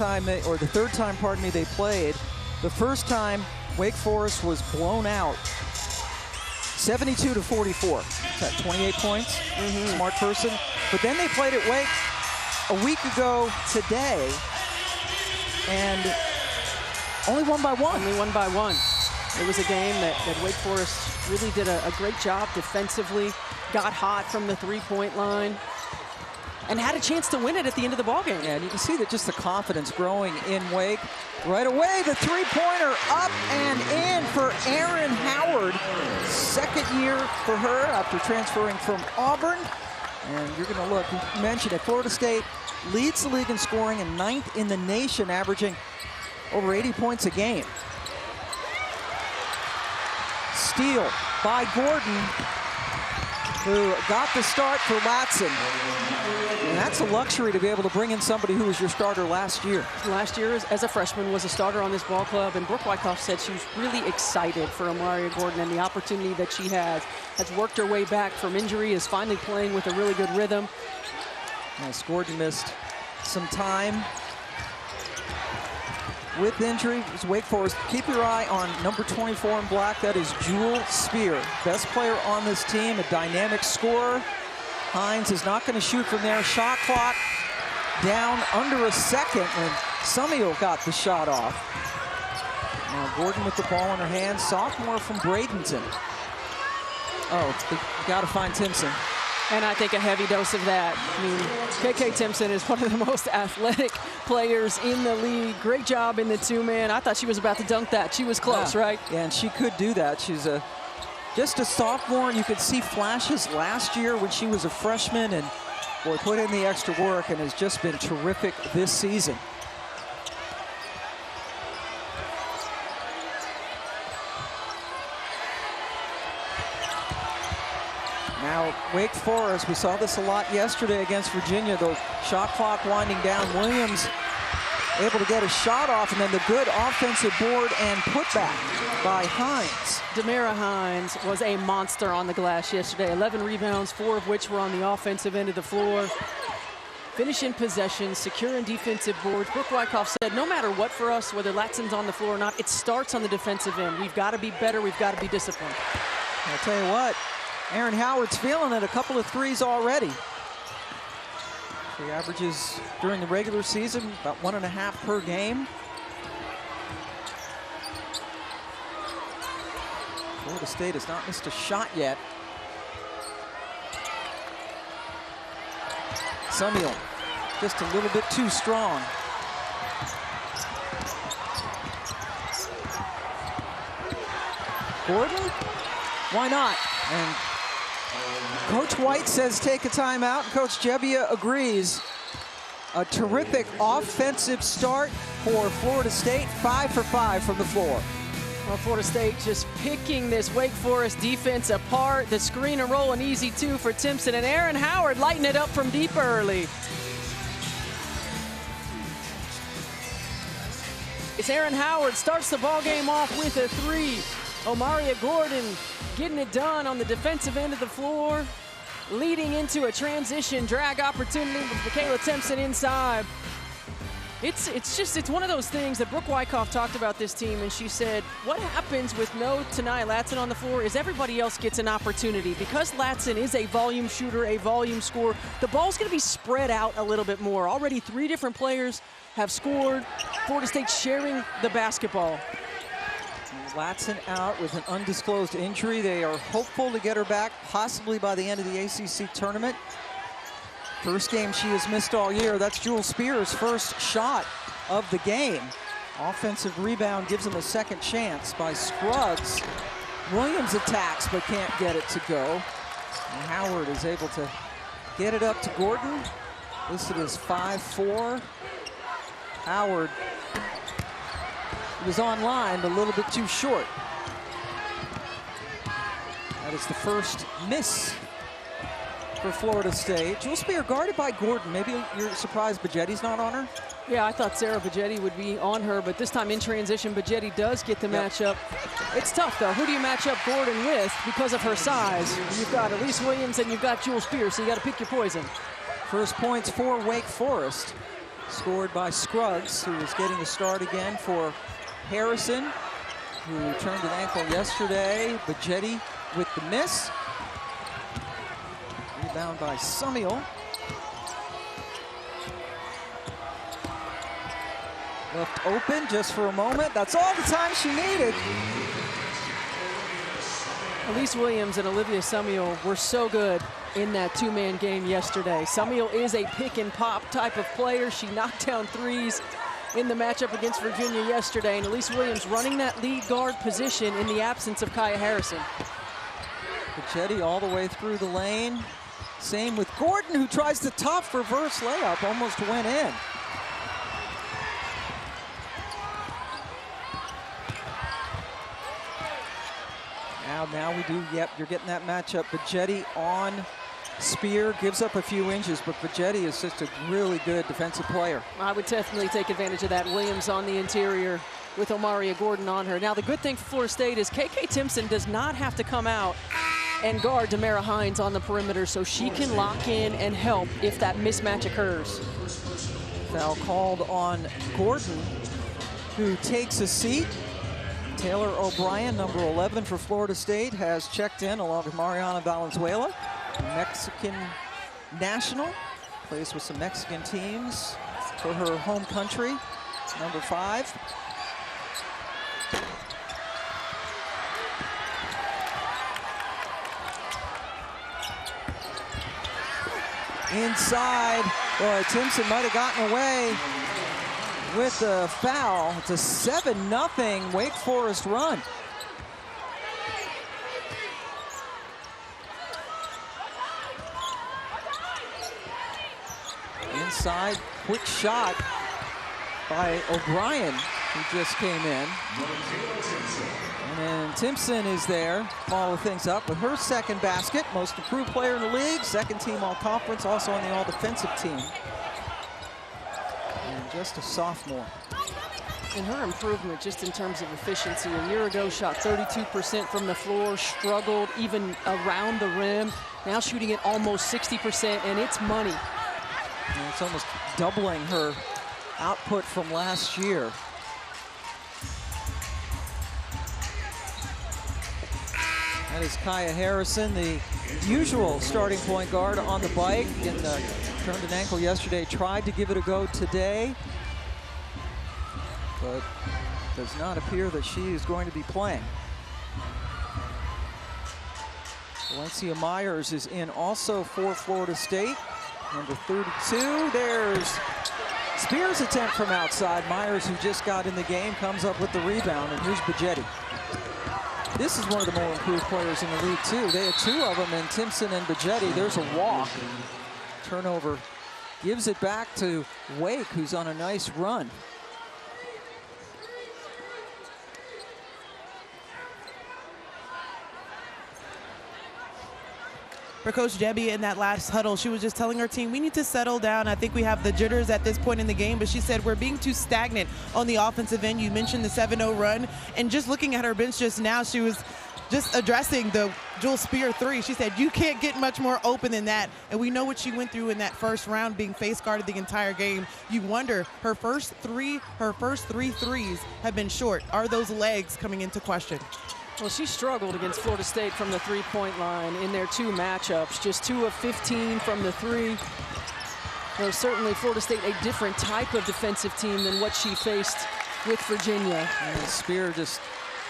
or the third time, pardon me, they played. The first time, Wake Forest was blown out 72-44. That's 28 points. Smart person. But then they played at Wake a week ago today, and only won by one. Only won by one. It was a game that Wake Forest really did a great job defensively, got hot from the three-point line, and had a chance to win it at the end of the ballgame. Yeah, and you can see that just the confidence growing in Wake. Right away, the three-pointer up and in for Erin Howard. Second year for her after transferring from Auburn. And you're going to look, you mentioned it, Florida State leads the league in scoring and 9th in the nation, averaging over 80 points a game. Steal by Gordon, who got the start for Latson. And that's a luxury to be able to bring in somebody who was your starter last year. Last year, as a freshman, was a starter on this ball club, and Brooke Wyckoff said she was really excited for Amaria Gordon and the opportunity that she has worked her way back from injury, is finally playing with a really good rhythm. Yes, Gordon missed some time with injury. It was Wake Forest. Keep your eye on number 24 in black. That is Jewel Spear, best player on this team, a dynamic scorer. Hines is not going to shoot from there. Shot clock down under a second, and Summiel got the shot off. Now Gordon with the ball in her hands. Sophomore from Bradenton. Oh, you got to find Timpson. And I think a heavy dose of that. I mean, KK Timpson is one of the most athletic players in the league. Great job in the two-man. I thought she was about to dunk that. She was close, right? Yeah, and she could do that. She's just a sophomore, and you could see flashes last year when she was a freshman, and boy, put in the extra work and has just been terrific this season. Now, Wake Forest, we saw this a lot yesterday against Virginia, the shot clock winding down. Williams able to get a shot off, and then the good offensive board and putback by Hines. Demira Hines was a monster on the glass yesterday. 11 rebounds, 4 of which were on the offensive end of the floor. Finish in possession, secure in defensive boards. Brooke Wyckoff said, no matter what for us, whether Latson's on the floor or not, it starts on the defensive end. We've got to be better. We've got to be disciplined. I'll tell you what, Erin Howard's feeling it. A couple of threes already. She averages during the regular season about 1.5 per game. Florida State has not missed a shot yet. Summiel just a little bit too strong. Gordon? Why not? And Coach White says take a timeout. Coach Jebbia agrees. A terrific offensive start for Florida State. 5 for 5 from the floor. Well, Florida State just picking this Wake Forest defense apart. The screen and roll, an easy 2 for Timpson. And Erin Howard lighting it up from deep early. It's Erin Howard starts the ball game off with a 3. Amaria Gordon getting it done on the defensive end of the floor, leading into a transition drag opportunity with Makayla Timpson inside. It's one of those things that Brooke Wyckoff talked about this team, and she said, what happens with no Ta'Niya Latson on the floor is everybody else gets an opportunity. Because Latson is a volume shooter, a volume scorer, the ball's going to be spread out a little bit more. Already 3 different players have scored. Florida State sharing the basketball. Latson out with an undisclosed injury. They are hopeful to get her back possibly by the end of the ACC tournament. First game she has missed all year. That's Jewel Spear's first shot of the game. Offensive rebound gives them a second chance by Scruggs. Williams attacks but can't get it to go. And Howard is able to get it up to Gordon. Listed as 5'4". Howard was on line, but a little bit too short. That is the first miss for Florida State. Jewel Spear guarded by Gordon. Maybe you're surprised Bajetti's not on her? Yeah, I thought Sarah Bajetti would be on her, but this time in transition, Bajetti does get the matchup. It's tough, though. Who do you match up Gordon with because of her size? You've got Elise Williams and you've got Jewel Spear, so you got to pick your poison. First points for Wake Forest. scored by Scruggs, who is getting a start again for Harrison, who turned an ankle yesterday. Bajetti with the miss. Rebound by Summiel. Left open just for a moment. That's all the time she needed. Elise Williams and Olivia Summiel were so good in that two-man game yesterday. Summiel is a pick-and-pop type of player. She knocked down threes in the matchup against Virginia yesterday, and Elise Williams running that lead guard position in the absence of Kaya Harrison. Bajetti all the way through the lane. Same with Gordon, who tries the tough reverse layup, almost went in. Now we do, yep, you're getting that matchup. Bajetti on Spear, gives up a few inches, but Bajetti is just a really good defensive player. I would definitely take advantage of that. Williams on the interior with Omaria Gordon on her. Now the good thing for Florida State is KK Timpson does not have to come out and guard Demara Hines on the perimeter, so she can lock in and help if that mismatch occurs. Foul called on Gordon, who takes a seat. Taylor O'Brien, number 11 for Florida State, has checked in along with Mariana Valenzuela, Mexican national. Plays with some Mexican teams for her home country, number 5. Inside, boy, Timpson might have gotten away with the foul. It's a 7-0 Wake Forest run. Inside, quick shot by O'Brien, who just came in. And then Timpson is there, follow things up with her second basket. Most improved player in the league, second team all-conference, also on the all-defensive team. And just a sophomore. And her improvement just in terms of efficiency. A year ago, shot 32% from the floor, struggled even around the rim. Now shooting it almost 60%, and it's money. And it's almost doubling her output from last year. That is Kaya Harrison, the usual starting point guard on the bike. And turned an ankle yesterday, tried to give it a go today, but does not appear that she is going to be playing. Valencia Myers is in also for Florida State. Number 32, there's Spears' attempt from outside. Myers, who just got in the game, comes up with the rebound, and here's Bajetti. This is one of the more improved players in the league, too. They had 2 of them, and Timpson and Bajetti. There's a walk. Turnover gives it back to Wake, who's on a nice run. For Coach Debbie in that last huddle, she was just telling her team, we need to settle down. I think we have the jitters at this point in the game, but she said we're being too stagnant on the offensive end. You mentioned the 7-0 run, and just looking at her bench just now, she was just addressing the Jewel Spear 3. She said, you can't get much more open than that. And we know what she went through in that first round, being face guarded the entire game. You wonder, her first three threes have been short. Are those legs coming into question? Well, she struggled against Florida State from the three-point line in their 2 matchups. Just 2 of 15 from the 3. Well, certainly Florida State a different type of defensive team than what she faced with Virginia. And Spear just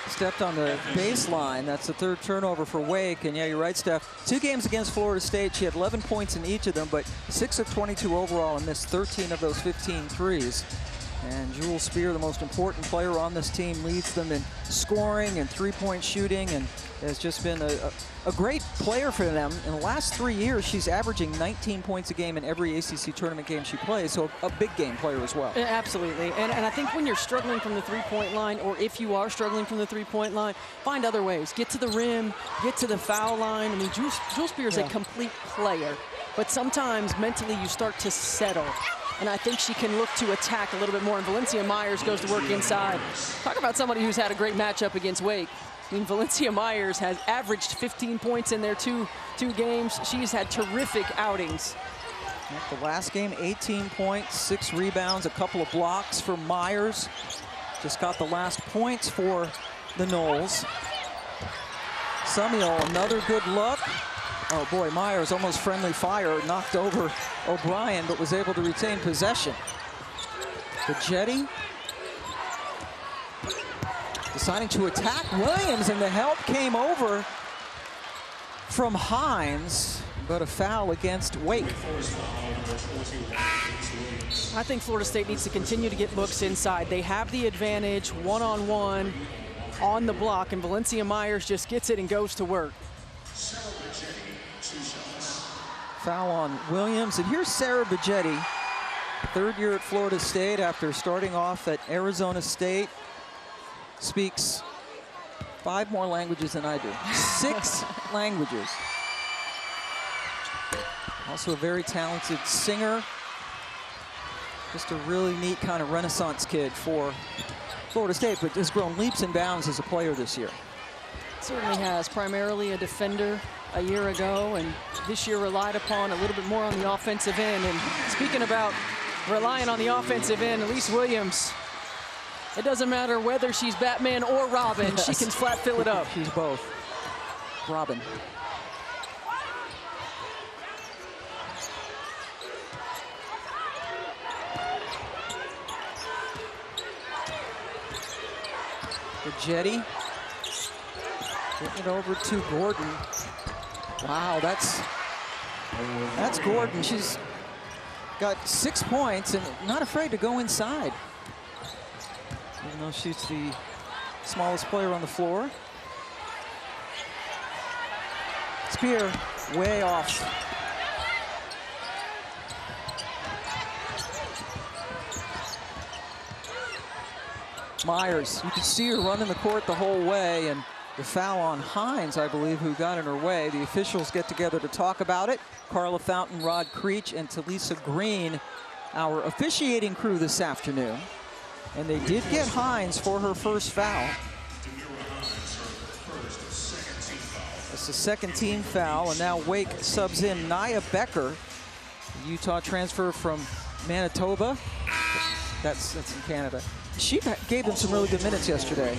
stepped on the baseline. That's the 3rd turnover for Wake. And yeah, you're right, Steph. 2 games against Florida State. She had 11 points in each of them, but 6 of 22 overall and missed 13 of those 15 threes. And Jewel Spear, the most important player on this team, leads them in scoring and 3-point shooting, and has just been a great player for them. In the last 3 years, she's averaging 19 points a game in every ACC tournament game she plays, so a big game player as well. Absolutely, and I think when you're struggling from the three-point line, or if you are struggling from the three-point line, find other ways. Get to the rim, get to the foul line. I mean, Jewel Spear is a complete player, but sometimes mentally you start to settle. And I think she can look to attack a little bit more. And Valencia Myers goes to work inside. Talk about somebody who's had a great matchup against Wake. I mean, Valencia Myers has averaged 15 points in their two games. She's had terrific outings. The last game, 18 points, 6 rebounds, a couple of blocks for Myers. Just got the last points for the Noles. Summiel, another good look. Oh boy, Myers almost friendly fire, knocked over O'Brien, but was able to retain possession. Bajeti deciding to attack Williams, and the help came over from Hines, but a foul against Wake. I think Florida State needs to continue to get looks inside. They have the advantage one-on-one on the block, and Valencia Myers just gets it and goes to work. Foul on Williams, and here's Sarah Bajeti, third year at Florida State after starting off at Arizona State. Speaks 5 more languages than I do. 6 languages. Also a very talented singer. Just a really neat kind of Renaissance kid for Florida State, but has grown leaps and bounds as a player this year. Certainly has. Primarily a defender a year ago, and this year relied upon a little bit more on the offensive end. And speaking about relying on the offensive end, Elise Williams, it doesn't matter whether she's Batman or Robin, yes. She can flat fill it up. She's both. Robin. Bajeti getting it over to Gordon. Wow, that's Gordon. She's got 6 points and not afraid to go inside. Even though she's the smallest player on the floor. Spear way off. Myers, you can see her running the court the whole way, and the foul on Hines, I believe, who got in her way. The officials get together to talk about it. Carla Fountain, Rod Creech, and Talisa Green, our officiating crew this afternoon. And they did get Hines for her first foul. It's the second team foul, and now Wake subs in Nia Becker, the Utah transfer from Manitoba. That's in Canada. She gave them some really good minutes yesterday.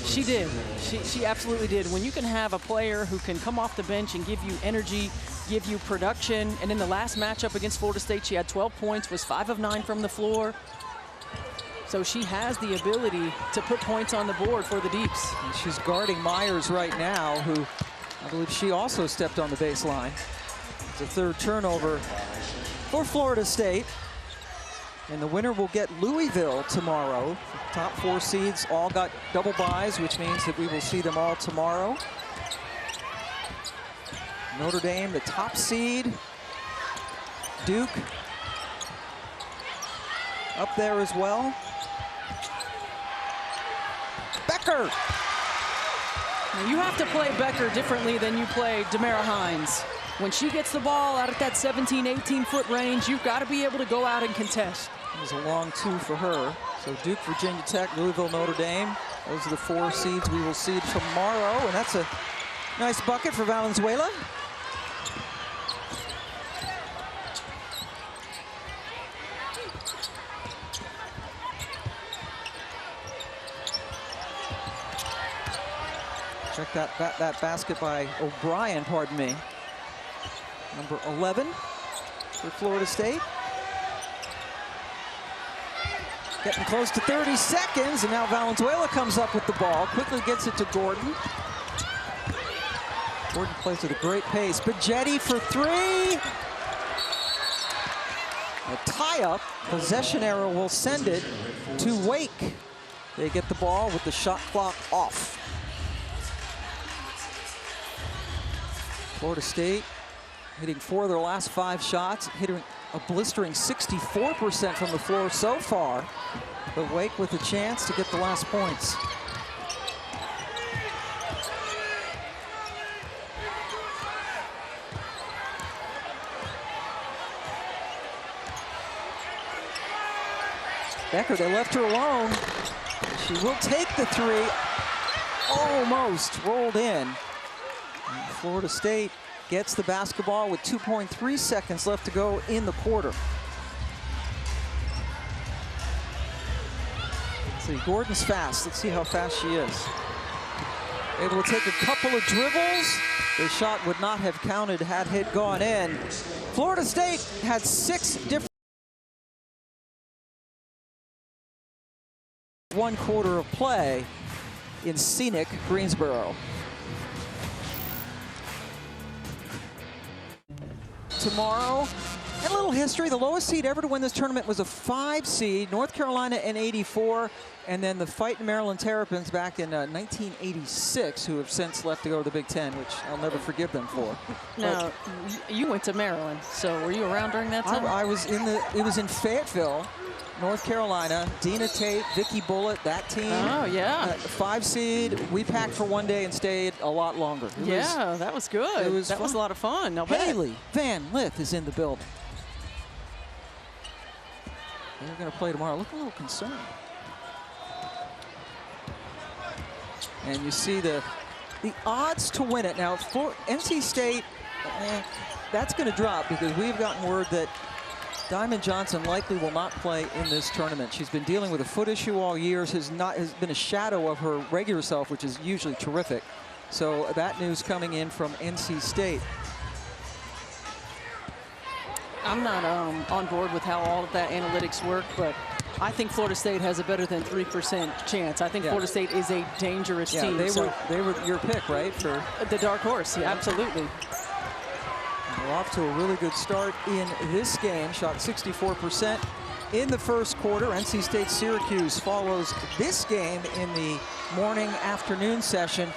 She did. She absolutely did. When you can have a player who can come off the bench and give you energy, give you production, and in the last matchup against Florida State, she had 12 points, was 5 of 9 from the floor. So she has the ability to put points on the board for the Deeps. And she's guarding Myers right now, who I believe she also stepped on the baseline. It's a third turnover for Florida State. And the winner will get Louisville tomorrow. The top 4 seeds all got double byes, which means that we will see them all tomorrow. Notre Dame, the top seed. Duke up there as well. Becker. Now you have to play Becker differently than you play Demara Hines. When she gets the ball out at that 17, 18-foot range, you've got to be able to go out and contest. It was a long 2 for her. So Duke, Virginia Tech, Louisville, Notre Dame. Those are the 4 seeds we will see tomorrow. And that's a nice bucket for Valenzuela. Check that basket by O'Brien, pardon me. Number 11 for Florida State. Getting close to 30 seconds, and now Valenzuela comes up with the ball, quickly gets it to Gordon. Gordon plays at a great pace. Bajeti for 3. A tie-up, possession error will send it to Wake. They get the ball with the shot clock off. Florida State hitting 4 of their last 5 shots, hitting a blistering 64% from the floor so far. But Wake with a chance to get the last points. Becker, they left her alone. She will take the 3. Almost rolled in. And Florida State gets the basketball with 2.3 seconds left to go in the quarter. Let's see, Gordon's fast. Let's see how fast she is. Able to take a couple of dribbles. The shot would not have counted had it gone in. Florida State had 6 different 1 quarter of play in scenic Greensboro. Tomorrow, and a little history, the lowest seed ever to win this tournament was a 5 seed, North Carolina in '84, and then the Fightin' Maryland Terrapins back in 1986, who have since left to go to the Big Ten, which I'll never forgive them for. No, you went to Maryland, so were you around during that time? I was in it was in Fayetteville, North Carolina. Dina Tate, Vicky Bullitt, that team. Oh, yeah. 5 seed. We packed for one day and stayed a lot longer. That was good. That was a lot of fun. Haley Van Lith is in the building. They're going to play tomorrow. Look a little concerned. And you see the odds to win it. Now, for NC State, that's going to drop because we've gotten word that Diamond Johnson likely will not play in this tournament. She's been dealing with a foot issue all year. Has been a shadow of her regular self, which is usually terrific. So that news coming in from NC State. I'm not on board with how all of that analytics work, but I think Florida State has a better than 3% chance. I think Florida State is a dangerous team. They were your pick, right? For the dark horse, absolutely. We're off to a really good start in this game. Shot 64% in the first quarter. NC State Syracuse follows this game in the morning-afternoon session.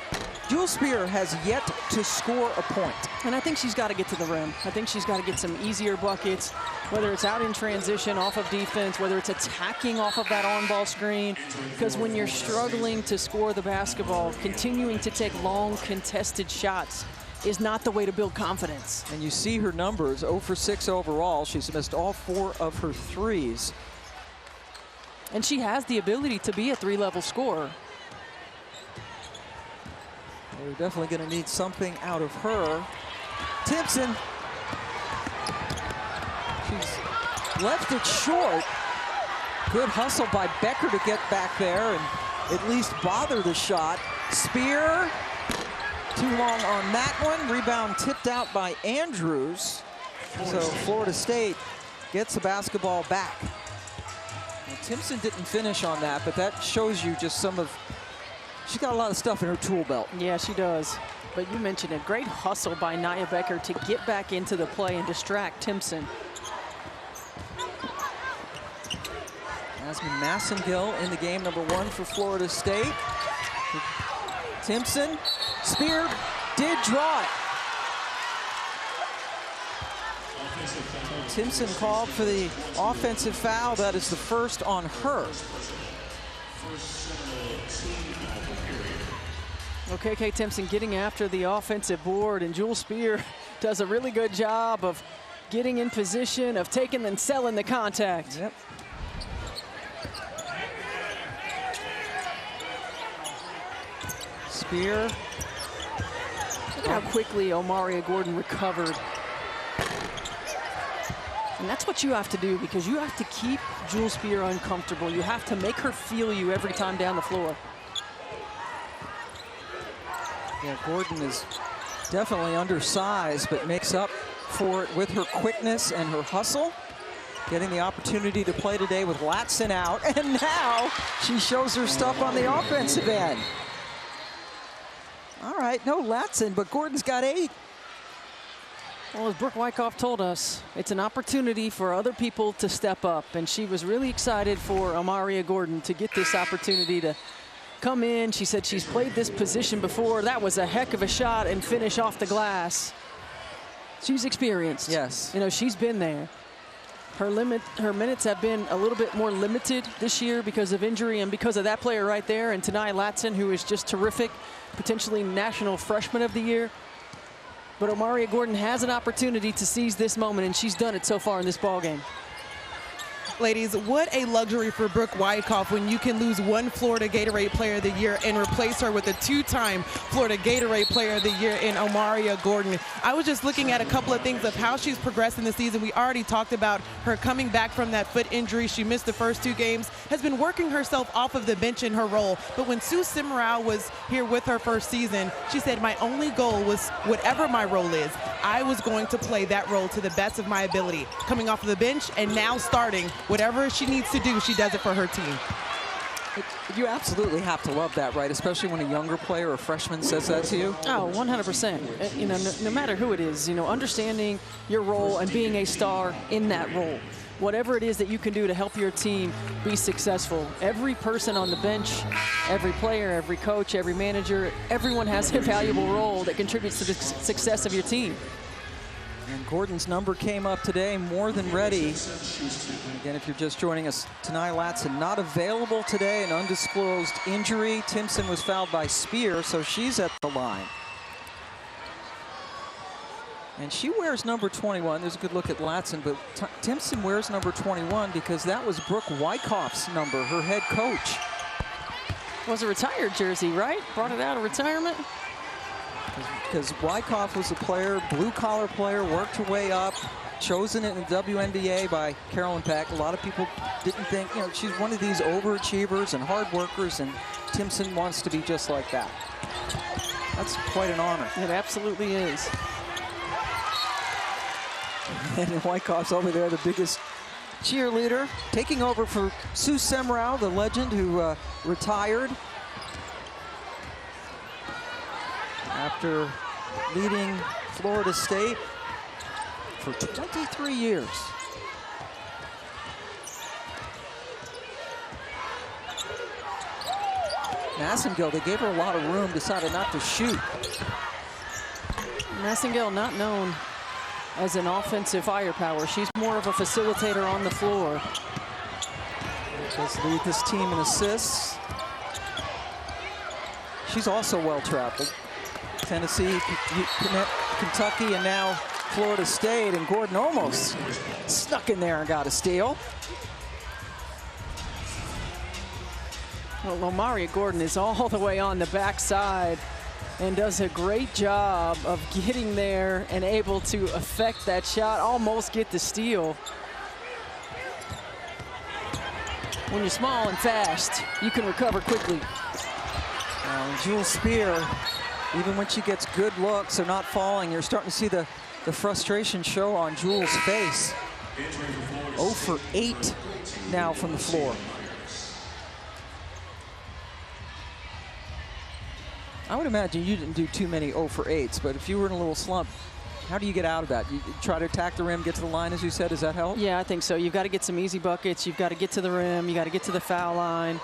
Jewel Spear has yet to score a point. And I think she's got to get to the rim. I think she's got to get some easier buckets, whether it's out in transition off of defense, whether it's attacking off of that on-ball screen. Because when you're struggling to score the basketball, continuing to take long contested shots is not the way to build confidence. And you see her numbers, 0 for 6 overall. She's missed all 4 of her threes. And she has the ability to be a 3-level scorer. We're definitely going to need something out of her. Timpson. She's left it short. Good hustle by Becker to get back there and at least bother the shot. Spear. Too long on that one. Rebound tipped out by Andrews. So Florida State gets the basketball back. Now, Timpson didn't finish on that, but that shows you just some of, she's got a lot of stuff in her tool belt. Yeah, she does. But you mentioned a great hustle by Nia Becker to get back into the play and distract Timpson. Jasmine Massengill in the game, number 1 for Florida State. Timpson, Spear did draw it. Timpson called for the offensive foul. That is the first on her. Okay, Kay Timpson getting after the offensive board, and Jewel Spear does a really good job of getting in position, of taking and selling the contact. Yep. Spear. Look at how quickly Omaria Gordon recovered. And that's what you have to do, because you have to keep Jewel Spear uncomfortable. You have to make her feel you every time down the floor. Yeah, Gordon is definitely undersized, but makes up for it with her quickness and her hustle. Getting the opportunity to play today with Latson out, and now she shows her stuff on the offensive end. All right, no Latson, but Gordon's got 8. Well, as Brooke Wyckoff told us, it's an opportunity for other people to step up, and she was really excited for Omaria Gordon to get this opportunity to come in. She said she's played this position before. That was a heck of a shot and finish off the glass. She's experienced. Yes. You know, she's been there. Her minutes have been a little bit more limited this year because of injury and because of that player right there, and Ta'Niya Latson, who is just terrific, potentially National Freshman of the Year. But Omaria Gordon has an opportunity to seize this moment, and she's done it so far in this ball game. Ladies, what a luxury for Brooke Wyckoff when you can lose one Florida Gatorade Player of the Year and replace her with a two-time Florida Gatorade Player of the Year in Omaria Gordon. I was just looking at a couple of things of how she's progressed in the season. We already talked about her coming back from that foot injury. She missed the first 2 games, has been working herself off of the bench in her role. But when Sue Simmerow was here with her first season, she said, my only goal was whatever my role is, I was going to play that role to the best of my ability. Coming off of the bench and now starting, whatever she needs to do, she does it for her team. You absolutely have to love that, right? Especially when a younger player, a freshman, says that to you. Oh, 100%. You know, no matter who it is, you know, understanding your role and being a star in that role. Whatever it is that you can do to help your team be successful. Every person on the bench, every player, every coach, every manager, everyone has a valuable role that contributes to the success of your team. And Gordon's number came up today, more than ready. And again, if you're just joining us, Ta'Niya Latson not available today, an undisclosed injury. Timpson was fouled by Spear, so she's at the line. And she wears number 21. There's a good look at Latson, but Timpson wears number 21 because that was Brooke Wyckoff's number, her head coach. It was a retired jersey, right? Brought it out of retirement? Because Wyckoff was a player, blue-collar player, worked her way up, chosen in the WNBA by Carolyn Peck. A lot of people didn't think, you know, she's one of these overachievers and hard workers, and Timpson wants to be just like that. That's quite an honor. It absolutely is. And Wyckoff's over there, the biggest cheerleader, taking over for Sue Simmerow, the legend who retired after leading Florida State for 23 years. Massengale, they gave her a lot of room, decided not to shoot. Massengale not known as an offensive firepower. She's more of a facilitator on the floor. Does lead this team in assists. She's also well-traveled. Tennessee, Kentucky, and now Florida State, and Gordon almost snuck in there and got a steal. Well, Omaria Gordon is all the way on the backside and does a great job of getting there and able to affect that shot, almost get the steal. When you're small and fast, you can recover quickly. And Jules Spear, even when she gets good looks, they're not falling. You're starting to see the frustration show on Jules' face. 0 for 8 now from the floor. I would imagine you didn't do too many 0 for 8s, but if you were in a little slump, how do you get out of that? You try to attack the rim, get to the line, as you said. Does that help? Yeah, I think so. You've got to get some easy buckets. You've got to get to the rim. You got to get to the foul line.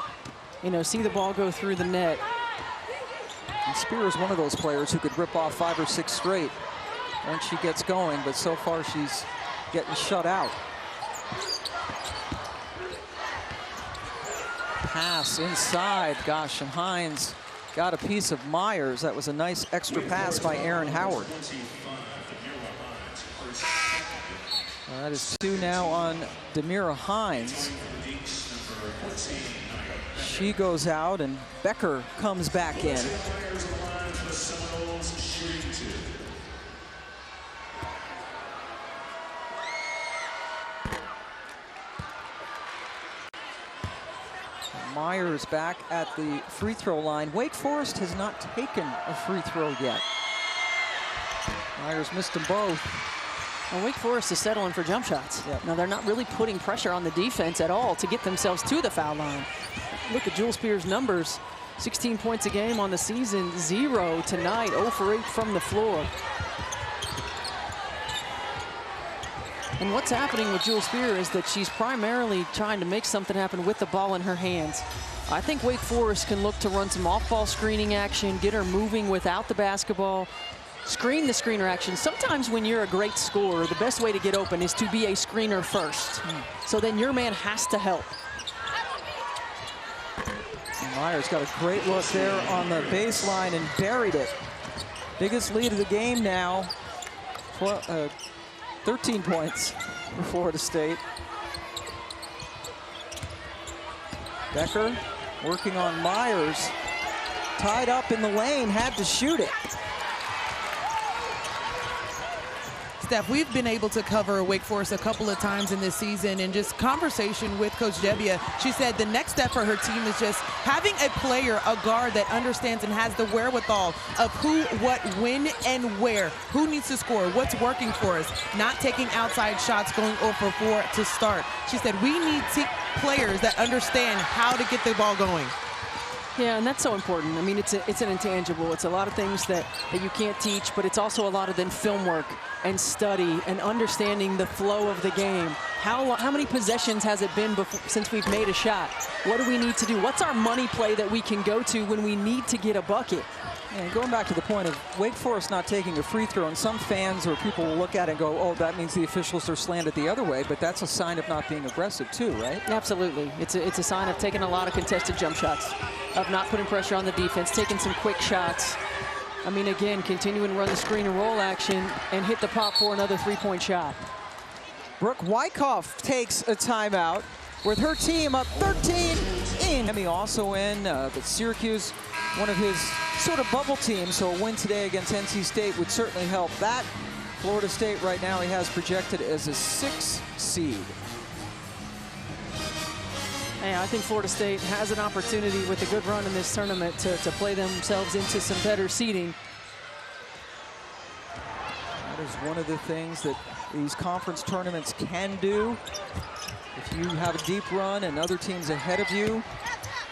You know, see the ball go through the net. And Spear is one of those players who could rip off 5 or 6 straight once she gets going, but so far she's getting shut out. Pass inside, gosh, and Hines got a piece of Myers. That was a nice extra pass by Erin Howard. That is 2 now on Demira Hines. She goes out and Becker comes back in. Myers back at the free throw line. Wake Forest has not taken a free throw yet. Myers missed them both. Well, Wake Forest is settling for jump shots. Yep. Now, they're not really putting pressure on the defense at all to get themselves to the foul line. Look at Jules Spear's numbers. 16 points a game on the season, 0 tonight, 0 for 8 from the floor. And what's happening with Jules Spear is that she's primarily trying to make something happen with the ball in her hands. I think Wake Forest can look to run some off-ball screening action, get her moving without the basketball, screen the screener action. Sometimes when you're a great scorer, the best way to get open is to be a screener first. So then your man has to help. Myers got a great look there on the baseline and buried it. Biggest lead of the game now. 13 points for Florida State. Becker working on Myers. Tied up in the lane, had to shoot it. Steph, we've been able to cover Wake Forest a couple of times in this season, and just conversation with Coach Debbia, she said the next step for her team is just having a player, a guard that understands and has the wherewithal of who, what, when, and where. Who needs to score, what's working for us, not taking outside shots, going 0 for 4 to start. She said we need players that understand how to get the ball going. Yeah, and that's so important. I mean, it's an intangible. It's a lot of things that you can't teach, but it's also a lot of then film work and study and understanding the flow of the game. How many possessions has it been since we've made a shot? What do we need to do? What's our money play that we can go to when we need to get a bucket? And going back to the point of Wake Forest not taking a free throw, and some fans or people will look at it and go, oh, that means the officials are slanted the other way, but that's a sign of not being aggressive too, right? Absolutely. It's a sign of taking a lot of contested jump shots, of not putting pressure on the defense, taking some quick shots. I mean, again, continuing to run the screen and roll action and hit the pop for another three-point shot. Brooke Wyckoff takes a timeout with her team up 13 in. Emmy also in, but Syracuse, one of his sort of bubble teams, so a win today against NC State would certainly help that. Florida State right now he has projected as a 6 seed. Hey, I think Florida State has an opportunity with a good run in this tournament to play themselves into some better seeding. That is one of the things that these conference tournaments can do. If you have a deep run and other teams ahead of you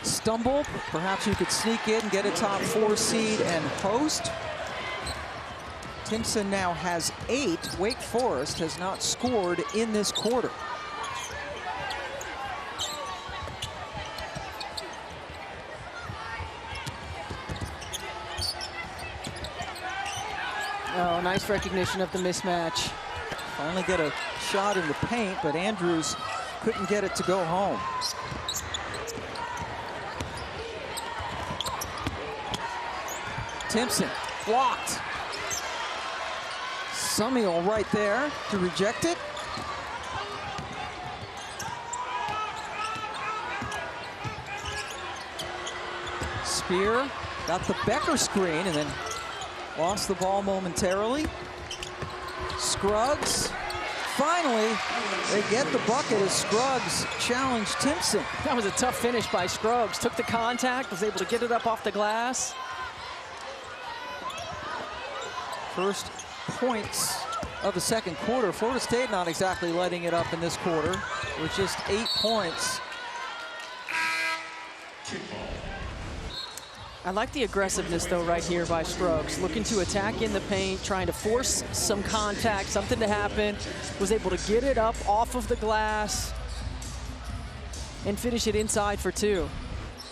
stumble, perhaps you could sneak in, get a top 4 seed and host. Timpson now has 8. Wake Forest has not scored in this quarter. Oh, nice recognition of the mismatch. Finally get a shot in the paint, but Andrews couldn't get it to go home. Timpson blocked. Summiel right there to reject it. Spear got the Becker screen and then lost the ball momentarily. Scruggs, finally, they get the bucket as Scruggs challenged Timpson. That was a tough finish by Scruggs. Took the contact, was able to get it up off the glass. First points of the second quarter. Florida State not exactly letting it up in this quarter with just 8 points. I like the aggressiveness, though, right here by Scruggs. Looking to attack in the paint, trying to force some contact, something to happen. Was able to get it up off of the glass and finish it inside for 2.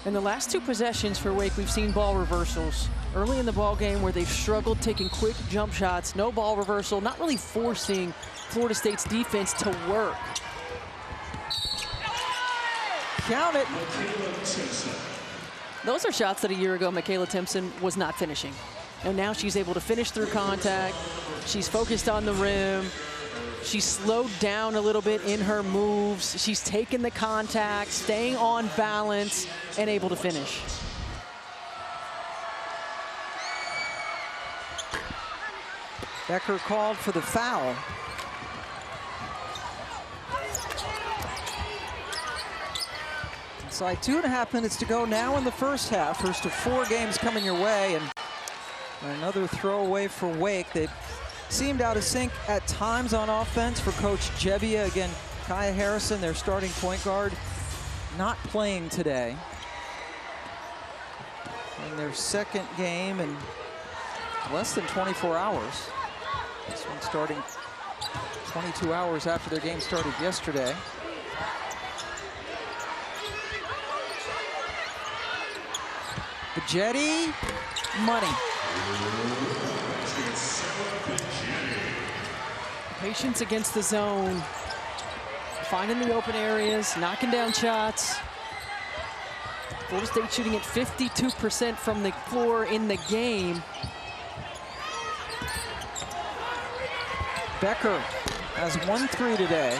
In the last 2 possessions for Wake, we've seen ball reversals. Early in the ball game where they've struggled taking quick jump shots, no ball reversal, not really forcing Florida State's defense to work. Count it. Those are shots that a year ago Makayla Timpson was not finishing. And now she's able to finish through contact. She's focused on the rim. She's slowed down a little bit in her moves. She's taken the contact, staying on balance, and able to finish. Becker called for the foul. Inside 2.5 minutes to go now in the first half. First of 4 games coming your way, and another throwaway for Wake. They seemed out of sync at times on offense for Coach Gebbia. Again, Kaya Harrison, their starting point guard, not playing today. In their second game in less than 24 hours. This one starting 22 hours after their game started yesterday. Bajetti, money. Patience against the zone. Finding the open areas, knocking down shots. Florida State shooting at 52% from the floor in the game. Becker has 1 3 today.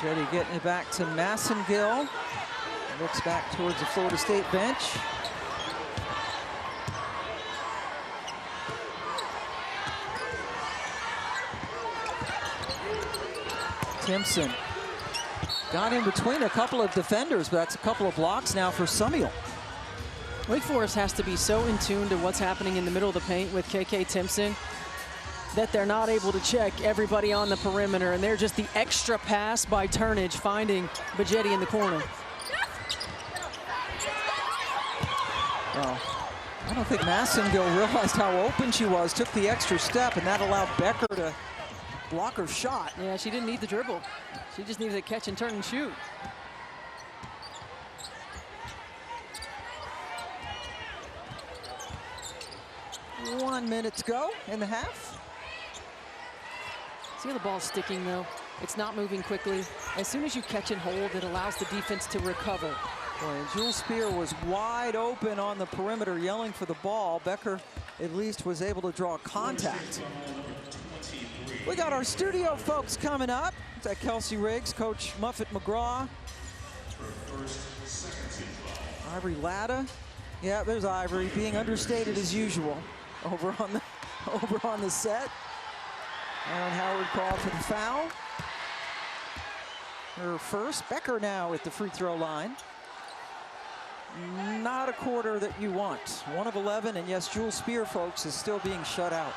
Jetty getting it back to Massengill. Looks back towards the Florida State bench. Timpson got in between a couple of defenders, but that's a couple of blocks now for Summiel. Wake Forest has to be so in tune to what's happening in the middle of the paint with KK Timpson that they're not able to check everybody on the perimeter, and they're just the extra pass by Turnage finding Bajetti in the corner. Well, I don't think Massengill realized how open she was, took the extra step, and that allowed Becker to block her shot. Yeah, she didn't need the dribble. She just needed to catch and turn and shoot. One minute to go in the half. See how the ball's sticking though? It's not moving quickly. As soon as you catch and hold, it allows the defense to recover. Boy, and Jules Spear was wide open on the perimeter yelling for the ball. Becker at least was able to draw contact. We got our studio folks coming up. It's at Kelsey Riggs, Coach Muffet McGraw. Ivory Latta. Yeah, there's Ivory being understated as usual over on the set. Erin Howard called for the foul. Her first. Becker now at the free throw line. Not a quarter that you want. 1 of 11, and yes, Jules Spear, folks, is still being shut out.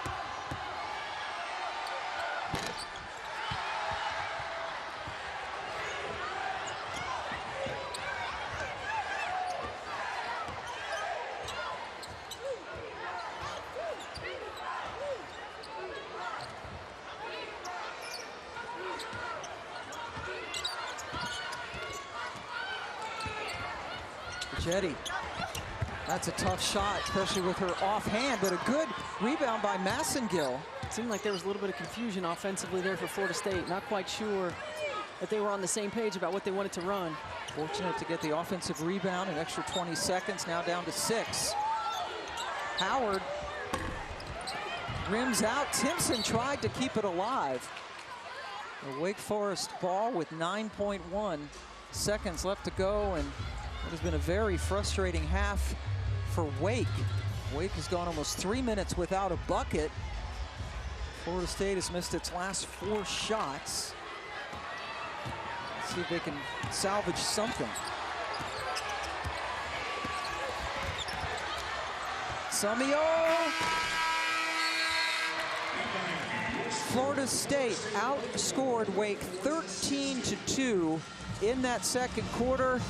Jetty. That's a tough shot, especially with her offhand, but a good rebound by Massengill. It seemed like there was a little bit of confusion offensively there for Florida State. Not quite sure that they were on the same page about what they wanted to run. Fortunate to get the offensive rebound, an extra 20 seconds, now down to 6. Howard rims out. Timpson tried to keep it alive. The Wake Forest ball with 9.1 seconds left to go, and it has been a very frustrating half for Wake. Wake has gone almost 3 minutes without a bucket. Florida State has missed its last 4 shots. Let's see if they can salvage something. Summiel. Florida State outscored Wake 13-2 in that second quarter.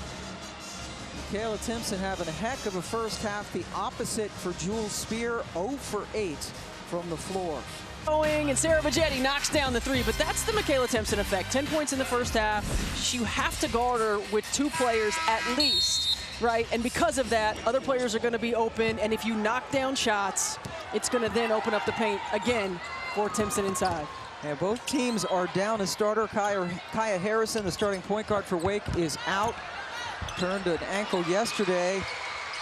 Makayla Timpson having a heck of a first half. The opposite for Jules Spear, 0 for 8 from the floor. And Sarah Bajetti knocks down the 3, but that's the Makayla Timpson effect. 10 points in the first half. You have to guard her with 2 players at least, right? And because of that, other players are going to be open, and if you knock down shots, it's going to then open up the paint again for Timpson inside. And both teams are down a starter. Kaya Harrison, the starting point guard for Wake, is out. Turned an ankle yesterday.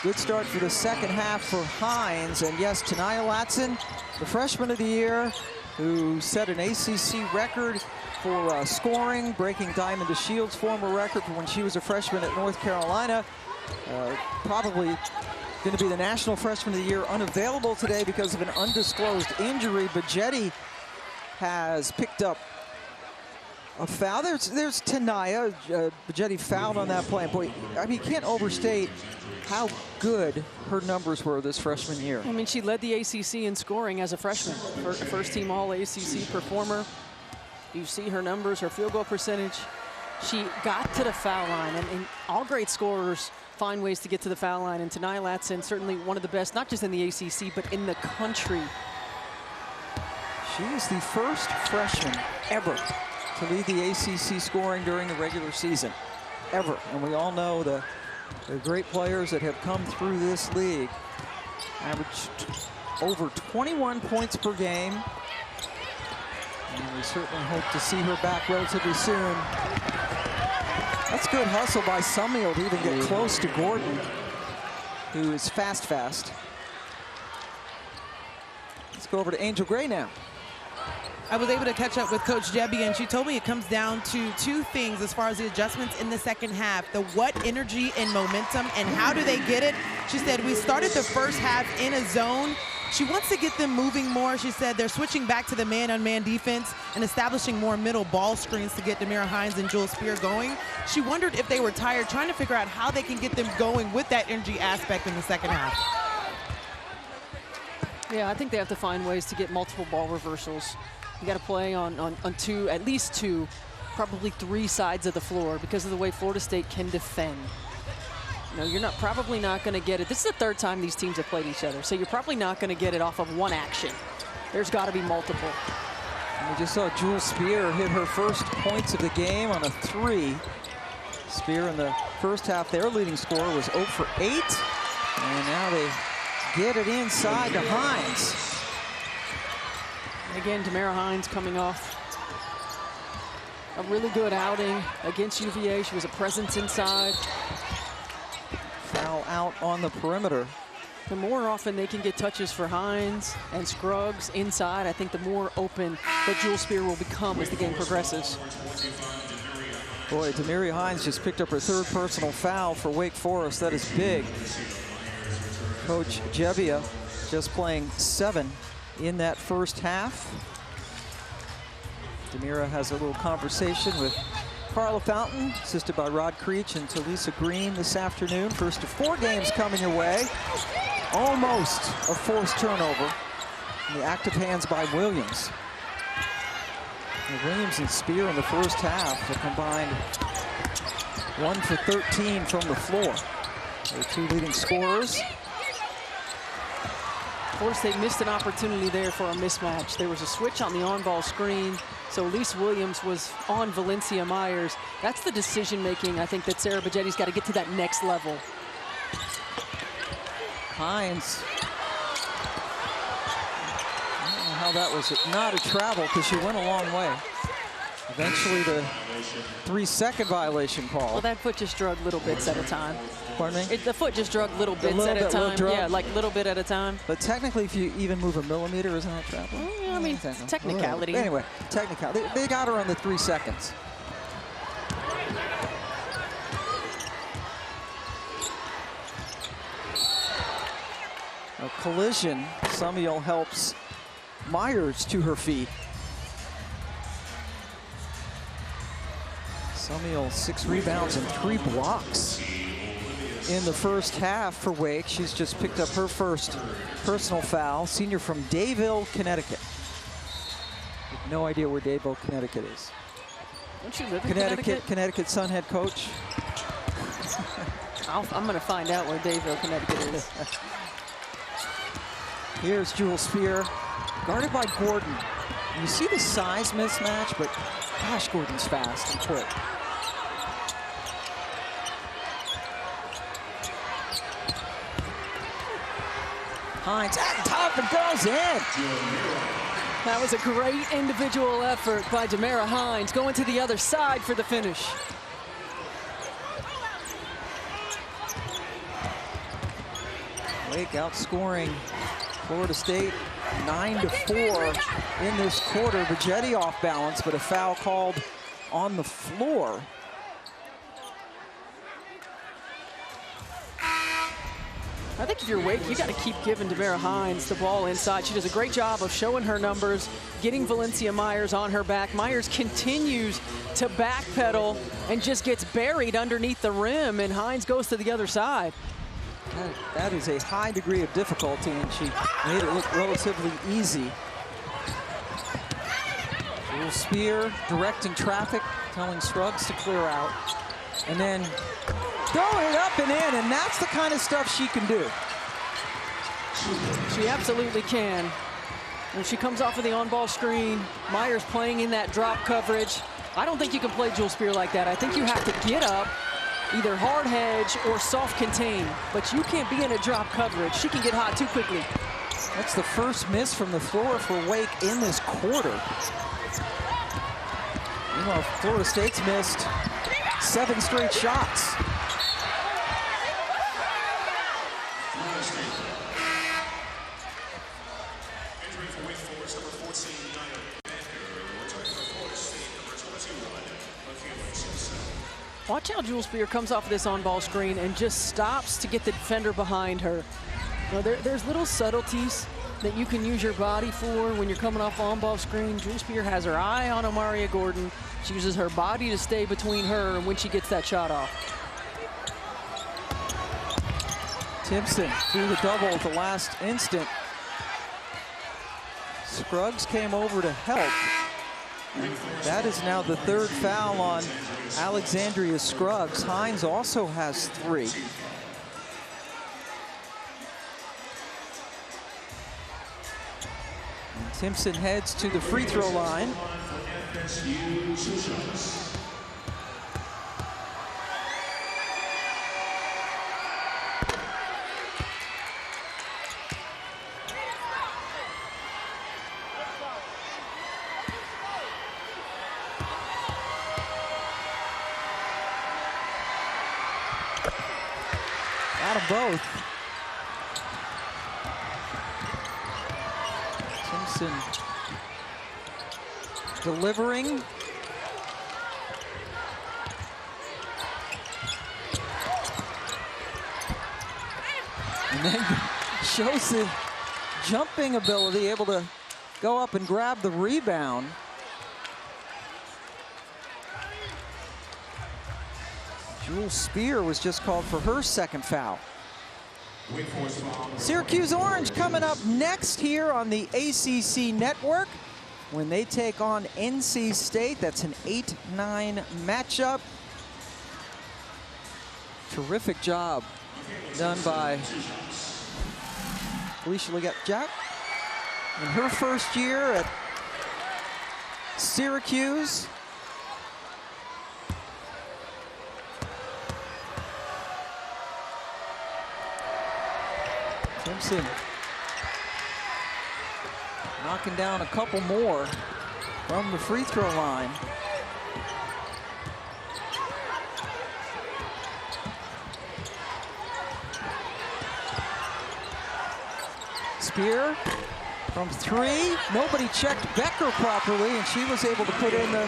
Good start for the second half for Hines. And yes, Ta'Niya Latson, the freshman of the year, who set an ACC record for scoring, breaking Diamond DeShield's former record for when she was a freshman at North Carolina. Probably going to be the National Freshman of the Year, unavailable today because of an undisclosed injury. Bajetti has picked up a foul. There's Ta'Niya. Bajetti fouled on that play. Boy, I mean, you can't overstate how good her numbers were this freshman year. I mean, she led the ACC in scoring as a freshman. First team All-ACC performer. You see her numbers, her field goal percentage. She got to the foul line, and all great scorers find ways to get to the foul line. And Ta'Niya Latson, certainly one of the best, not just in the ACC, but in the country. She is the first freshman ever to lead the ACC scoring during the regular season, ever. And we all know the great players that have come through this league. Averaged over 21 points per game. And we certainly hope to see her back relatively soon. That's good hustle by Summiel to even get close to Gordon, who is fast. Let's go over to Angel Gray now. I was able to catch up with Coach Debbie, and she told me it comes down to two things as far as the adjustments in the second half. The what energy and momentum, and how do they get it? She said, we started the first half in a zone. She wants to get them moving more. She said they're switching back to the man-on-man defense and establishing more middle ball screens to get Demira Hines and Jewel Spear going. She wondered if they were tired, trying to figure out how they can get them going with that energy aspect in the second half. Yeah, I think they have to find ways to get multiple ball reversals. You got to play on two, at least two, probably three sides of the floor because of the way Florida State can defend. You know, you're probably not going to get it. This is the third time these teams have played each other, so you're probably not going to get it off of one action. There's got to be multiple. And we just saw Jewel Spear hit her first points of the game on a 3. Spear in the first half, their leading scorer was 0 for 8. And now they get it inside to Hines. Again, Demira Hines coming off a really good outing against UVA. She was a presence inside. Foul out on the perimeter. The more often they can get touches for Hines and Scruggs inside, I think the more open that Jewel Spear will become as the game progresses. Boy, Demira Hines just picked up her 3rd personal foul for Wake Forest. That is big. Coach Gebbia just playing 7 in that first half. Demira has a little conversation with Carla Fountain, assisted by Rod Creech and Talisa Green this afternoon. First of 4 games coming your way. Almost a forced turnover in the active hands by Williams. And Williams and Spear in the first half have combined 1 for 13 from the floor. Their 2 leading scorers. Florida State missed an opportunity there for a mismatch. There was a switch on the on-ball screen, so Elise Williams was on Valencia Myers. That's the decision-making, I think, that Sarah Bajetti's got to get to that next level. Hines. I don't know how that was not a travel because she went a long way. Eventually the 3-second violation call. Well, that foot just drug little bits at a time. Pardon me? The foot just drug little bits at a time. Yeah, like little bit at a time. But technically, if you even move a millimeter, isn't that travel? Well, yeah, I mean, technicality. Right. Anyway, technicality. They got her on the 3 seconds. A collision. Summiel helps Myers to her feet. Summiel 6 rebounds and 3 blocks in the first half for Wake. She's just picked up her first personal foul. Senior from Dayville, Connecticut. No idea where Dayville, Connecticut is. Don't you live in Connecticut? Connecticut Sun head coach. I'm going to find out where Dayville, Connecticut is. Here's Jewel Spear, guarded by Gordon. You see the size mismatch, but gosh, Gordon's fast and quick. Hines at the top and goes in. That was a great individual effort by Demira Hines, going to the other side for the finish. Wake outscoring Florida State 9-4 in this quarter. Bajetti off balance, but a foul called on the floor. I think if you're Wake, you got to keep giving Demira Hines the ball inside. She does a great job of showing her numbers, getting Valencia Myers on her back. Myers continues to backpedal and just gets buried underneath the rim, and Hines goes to the other side. That is a high degree of difficulty, and she made it look relatively easy. Jewel Spear directing traffic, telling Scruggs to clear out, and then throwing it up and in, and that's the kind of stuff she can do. She absolutely can. When she comes off of the on-ball screen, Myers playing in that drop coverage. I don't think you can play Jewel Spear like that. I think you have to get up, either hard hedge or soft contain, but you can't be in a drop coverage. She can get hot too quickly. That's the first miss from the floor for Wake in this quarter. You know, Florida State's missed 7 straight shots. Watch how Jewel Spear comes off of this on-ball screen and just stops to get the defender behind her. You know, there's little subtleties that you can use your body for when you're coming off on-ball screen. Jewel Spear has her eye on Omaria Gordon. She uses her body to stay between her and when she gets that shot off. Timpson threw the double at the last instant. Scruggs came over to help. That is now the third foul on Alexandria Scruggs. Hines also has 3. And Timpson heads to the free throw line. Both. Timpson delivering. And then shows the jumping ability, able to go up and grab the rebound. Jewel Spear was just called for her second foul. Syracuse Orange coming up next here on the ACC network when they take on NC State. That's an 8-9 matchup. Terrific job done by Felicia Leggett-Jack in her first year at Syracuse. Timpson knocking down a couple more from the free throw line. Spear from 3. Nobody checked Becker properly, and she was able to put in the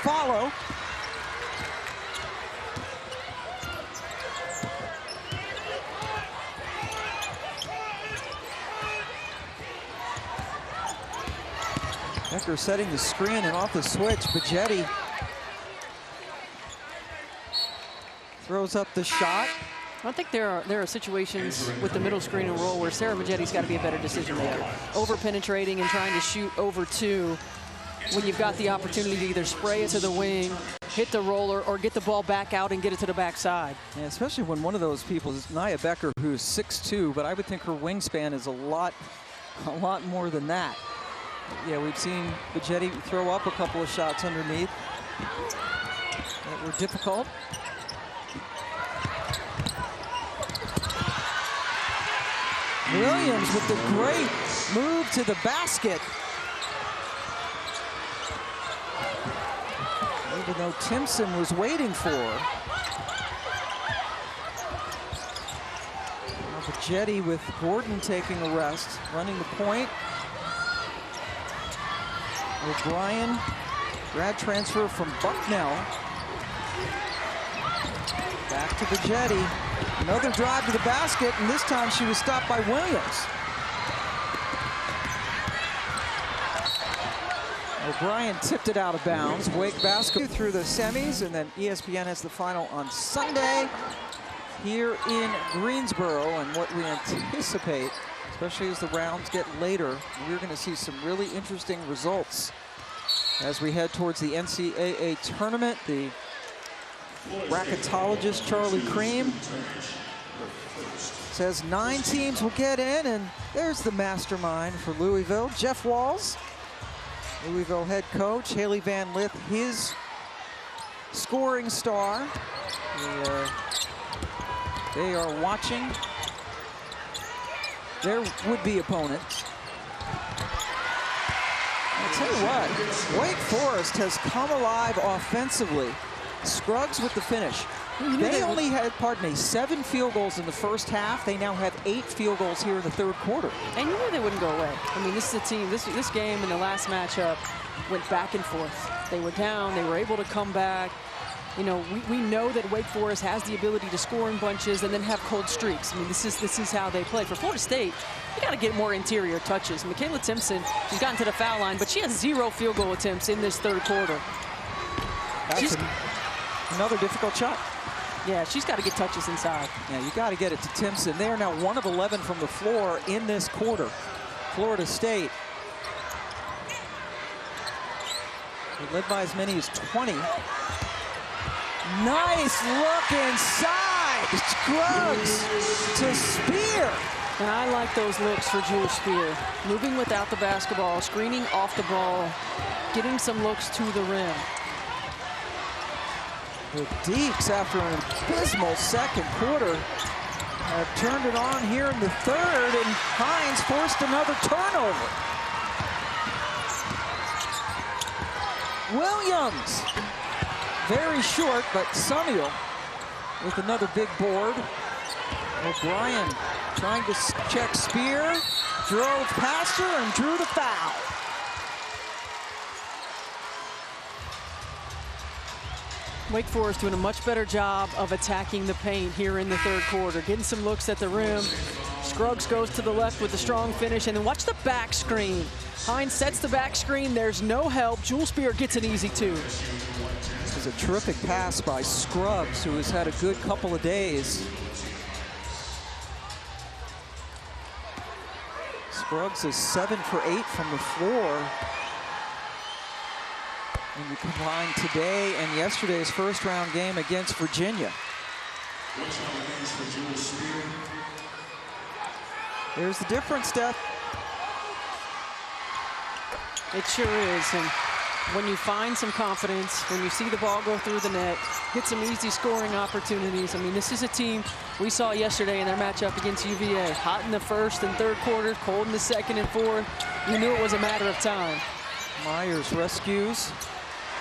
follow. Becker setting the screen and off the switch. Bajetti throws up the shot. I think there are situations with the middle screen and roll where Sarah Majetti's got to be a better decision maker. Over-penetrating and trying to shoot over 2 when you've got the opportunity to either spray it to the wing, hit the roller, or get the ball back out and get it to the backside. Yeah, especially when one of those people is Nia Becker, who's 6'2", but I would think her wingspan is a lot more than that. Yeah, we've seen Bajetti throw up a couple of shots underneath that were difficult. Williams with the great move to the basket. Even though Timpson was waiting for her. Now Bajetti with Gordon taking a rest, running the point. O'Brien, grad transfer from Bucknell. Back to Bajetti. Another drive to the basket, and this time she was stopped by Williams. O'Brien tipped it out of bounds. Wake basketball through the semis, and then ESPN has the final on Sunday here in Greensboro. And what we anticipate, especially as the rounds get later, we're going to see some really interesting results as we head towards the NCAA tournament. The bracketologist Charlie Cream says 9 teams will get in, and there's the mastermind for Louisville, Jeff Walls, Louisville head coach. Haley Van Lith, his scoring star. They are watching their would-be opponents. I'll tell you what, Wake Forest has come alive offensively. Scruggs with the finish. They only had, 7 field goals in the first half. They now have 8 field goals here in the third quarter. And you knew they wouldn't go away. I mean, this is a team, this game in the last matchup went back and forth. They were down, they were able to come back. You know, we know that Wake Forest has the ability to score in bunches and then have cold streaks. I mean, this is how they play. For Florida State, you got to get more interior touches. Makayla Timpson, she's gotten to the foul line, but she has 0 field goal attempts in this third quarter. That's another difficult shot. Yeah, she's got to get touches inside. Yeah, you got to get it to Timpson. They are now 1 of 11 from the floor in this quarter. Florida State, they led by as many as 20. Nice look inside. Scruggs to Spear. And I like those looks for Jewel Spear. Moving without the basketball, screening off the ball, getting some looks to the rim. The Deeks, after an abysmal second quarter, have turned it on here in the third, and Hines forced another turnover. Williams, very short, but Summiel with another big board. O'Brien trying to check Spear, drove past her and drew the foul. Wake Forest doing a much better job of attacking the paint here in the third quarter, getting some looks at the rim. Scruggs goes to the left with a strong finish, and then watch the back screen. Hines sets the back screen, there's no help. Jewel Spear gets an easy 2. This is a terrific pass by Scruggs, who has had a good couple of days. Scruggs is 7 for 8 from the floor. And you combine today and yesterday's first-round game against Virginia. There's the difference, Steph. It sure is. And when you find some confidence, when you see the ball go through the net, get some easy scoring opportunities. I mean, this is a team we saw yesterday in their matchup against UVA. Hot in the first and third quarters, cold in the second and fourth. You knew it was a matter of time. Myers rescues.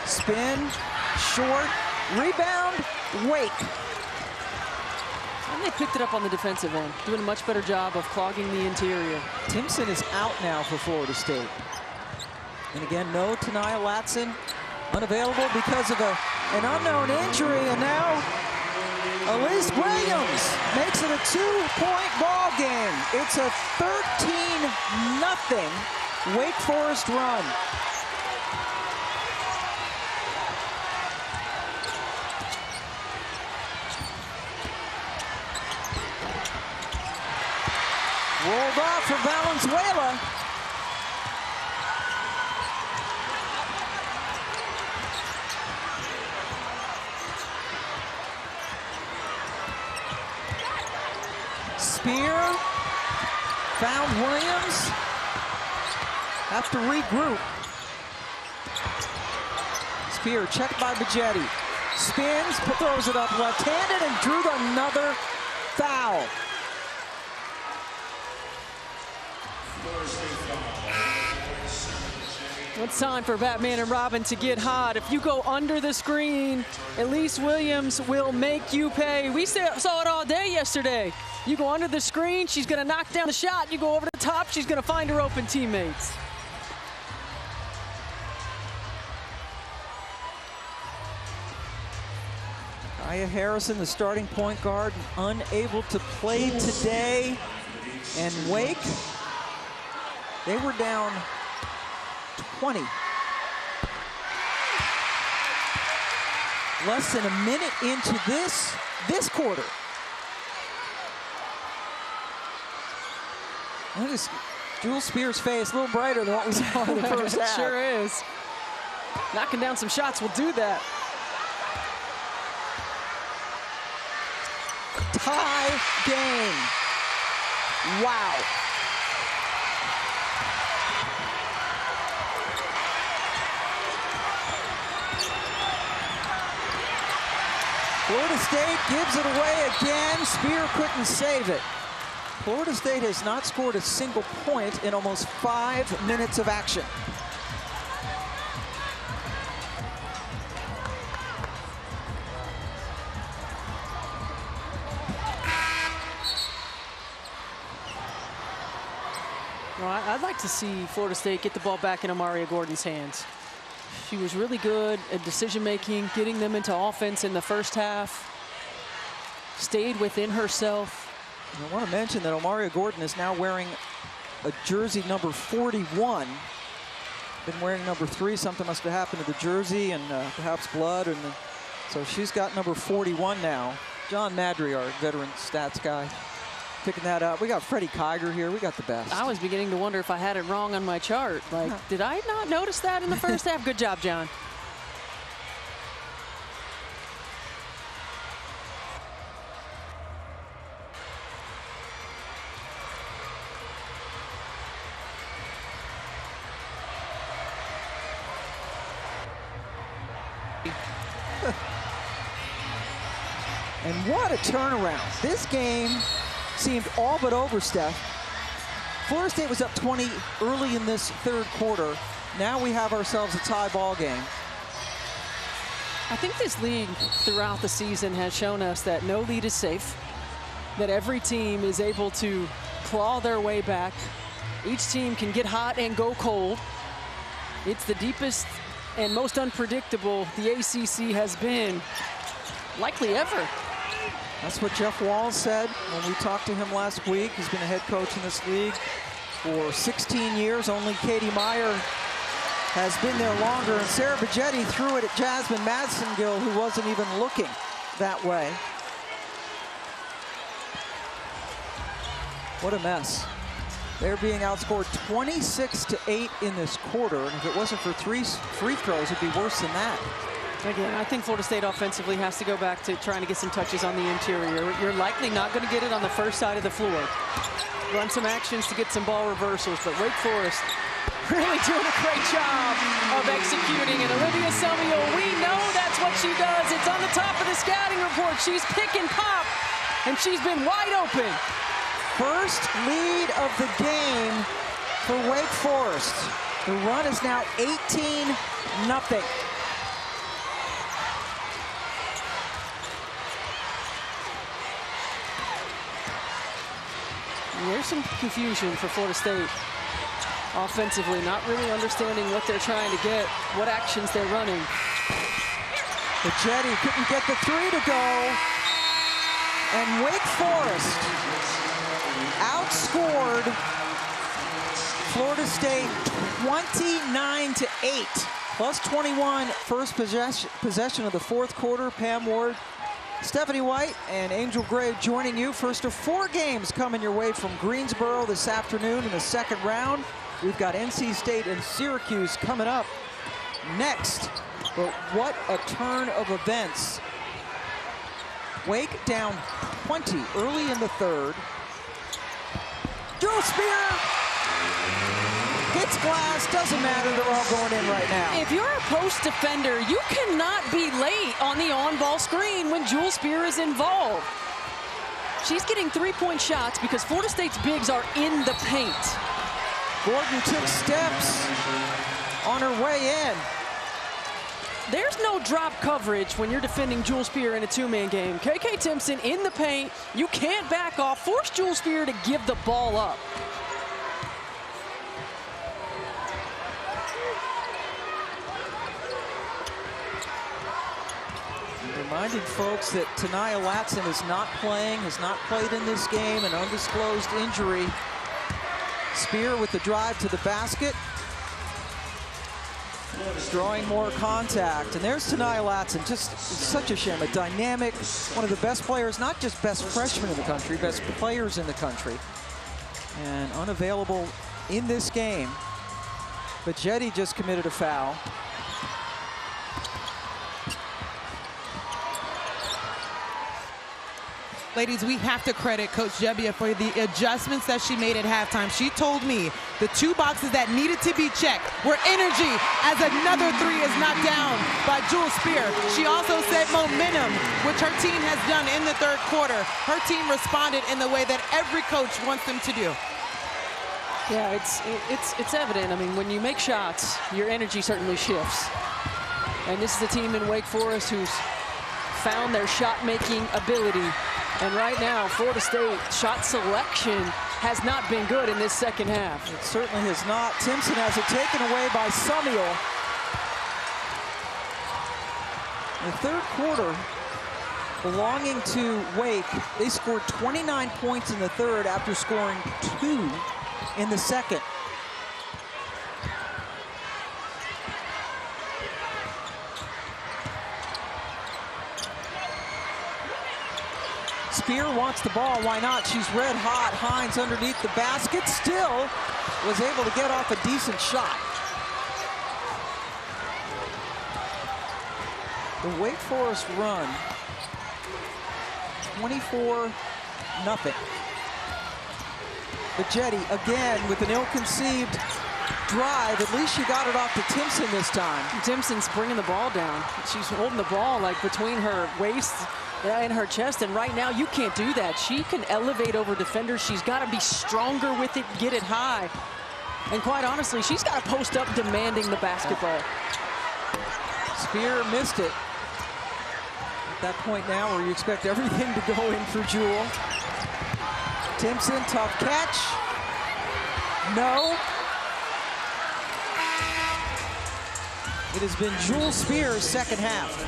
Spin, short, rebound, Wake. And they picked it up on the defensive end, doing a much better job of clogging the interior. Timpson is out now for Florida State. And again, no Ta'Niya Latson, unavailable because of an unknown injury. And now Elise Williams makes it a 2-point ball game. It's a 13-0 Wake Forest run. Rolled off for Valenzuela. Spear found Williams. Have to regroup. Spear checked by Bajetti. Spins, throws it up left-handed, and drew another foul. It's time for Batman and Robin to get hot. If you go under the screen, Elise Williams will make you pay. We saw it all day yesterday. You go under the screen, she's going to knock down the shot. You go over the top, she's going to find her open teammates. Aya Harrison, the starting point guard, unable to play today. And Wake, they were down 20. Less than a minute into this quarter. Look at Jewel Spear's face, a little brighter than what we saw in the first half. Sure is. Knocking down some shots will do that. Tie game. Wow. Florida State gives it away again. Spear couldn't save it. Florida State has not scored a single point in almost 5 minutes of action. Well, I'd like to see Florida State get the ball back in Amaria Gordon's hands. She was really good at decision-making, getting them into offense in the first half. Stayed within herself. I want to mention that Omaria Gordon is now wearing a jersey number 41. Been wearing number 3. Something must have happened to the jersey and perhaps blood. So she's got number 41 now. John Madry, our veteran stats guy, picking that up. We got Freddie Kiger here. We got the best. I was beginning to wonder if I had it wrong on my chart. Like, did I not notice that in the first half? Good job, John. And what a turnaround. This game seemed all but over, Steph. Florida State was up 20 early in this third quarter. Now we have ourselves a tie ball game. I think this league throughout the season has shown us that no lead is safe, that every team is able to claw their way back. Each team can get hot and go cold. It's the deepest and most unpredictable the ACC has been, likely ever. That's what Jeff Walls said when we talked to him last week. He's been a head coach in this league for 16 years. Only Katie Meyer has been there longer. And Sarah Bajetti threw it at Jasmine Madsengill, who wasn't even looking that way. What a mess. They're being outscored 26-8 in this quarter. And if it wasn't for 3 free throws, it'd be worse than that. Again, I think Florida State offensively has to go back to trying to get some touches on the interior. You're likely not going to get it on the first side of the floor. Run some actions to get some ball reversals, but Wake Forest really doing a great job of executing. And Olivia Summiel, we know that's what she does. It's on the top of the scouting report. She's pick and pop, and she's been wide open. First lead of the game for Wake Forest. The run is now 18-0. There's some confusion for Florida State offensively, not really understanding what they're trying to get, what actions they're running. Bajetti couldn't get the 3 to go. And Wake Forest outscored Florida State 29-8. Plus 21 first possession of the fourth quarter. Pam Ward, Stephanie White, and Angel Gray joining you. First of 4 games coming your way from Greensboro this afternoon in the second round. We've got NC State and Syracuse coming up next. But what a turn of events. Wake down 20 early in the third. Jewel Spear hits glass, doesn't matter, they're all going in right now. If you're a post defender, you cannot be late on the on-ball screen when Jewel Spear is involved. She's getting 3-point shots because Florida State's bigs are in the paint. Gordon took steps on her way in. There's no drop coverage when you're defending Jewel Spear in a 2-man game. KK Timpson in the paint. You can't back off. Force Jewel Spear to give the ball up. Reminding folks that Ta'Niya Latson is not playing, has not played in this game, an undisclosed injury. Spear with the drive to the basket. Drawing more contact. And there's Ta'Niya Latson, just such a shame, a dynamic, one of the best players, not just best freshmen in the country, best players in the country. And unavailable in this game. Bajetti just committed a foul. Ladies, we have to credit Coach Gebbia for the adjustments that she made at halftime. She told me the 2 boxes that needed to be checked were energy, as another 3 is knocked down by Jewel Spear. She also said momentum, which her team has done in the third quarter. Her team responded in the way that every coach wants them to do. Yeah, it's evident. I mean, when you make shots, your energy certainly shifts. And this is a team in Wake Forest who's found their shot-making ability. And right now, Florida State shot selection has not been good in this second half. It certainly has not. Timpson has it taken away by Summiel. The third quarter belonging to Wake. They scored 29 points in the third after scoring 2 in the second. Spear wants the ball, why not? She's red hot. Hines underneath the basket, still was able to get off a decent shot. The Wake Forest run, 24-0. Bajeti again with an ill-conceived drive. At least she got it off to Timpson this time. Timpson's bringing the ball down. She's holding the ball like between her waist and her chest, and right now you can't do that. She can elevate over defenders. She's got to be stronger with it, get it high. And quite honestly, she's got to post up demanding the basketball. Spear missed it. At that point now where you expect everything to go in for Jewel. Timpson, tough catch. No. It has been Jewel Spear's second half.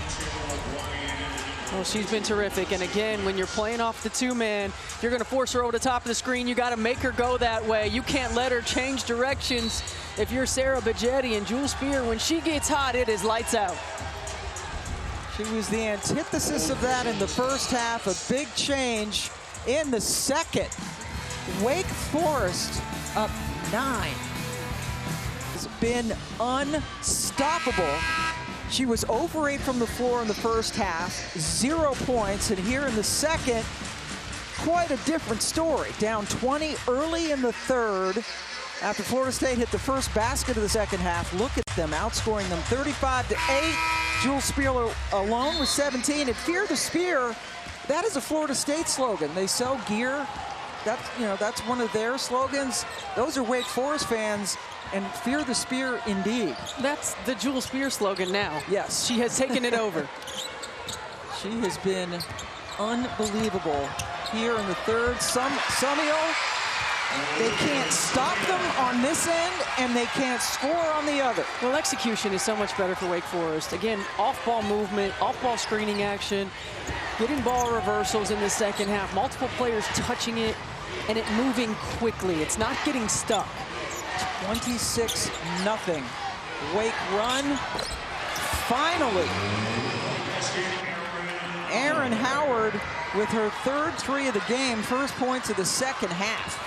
Well, she's been terrific, and again, when you're playing off the two-man, you're going to force her over the top of the screen. You got to make her go that way. You can't let her change directions. If you're Sarah Bajeti, and Jewel Spear, when she gets hot, it is lights out. She was the antithesis of that in the first half. A big change in the second. Wake Forest up 9. Has been unstoppable. She was 0 for 8 from the floor in the first half, 0 points, and here in the second, quite a different story. Down 20 early in the third after Florida State hit the first basket of the second half. Look at them, outscoring them 35-8. Jewel Spear alone with 17, and Fear the Spear, that is a Florida State slogan. They sell gear. That's one of their slogans. Those are Wake Forest fans. And Fear the Spear, indeed. That's the Jewel Spear slogan now. Yes. She has taken it over. She has been unbelievable here in the third. Summiel, they can't stop them on this end, and they can't score on the other. Well, execution is so much better for Wake Forest. Again, off-ball movement, off-ball screening action, getting ball reversals in the second half, multiple players touching it, and it moving quickly. It's not getting stuck. 26-0. Wake run. Finally. Erin Howard with her third 3 of the game, first points of the second half.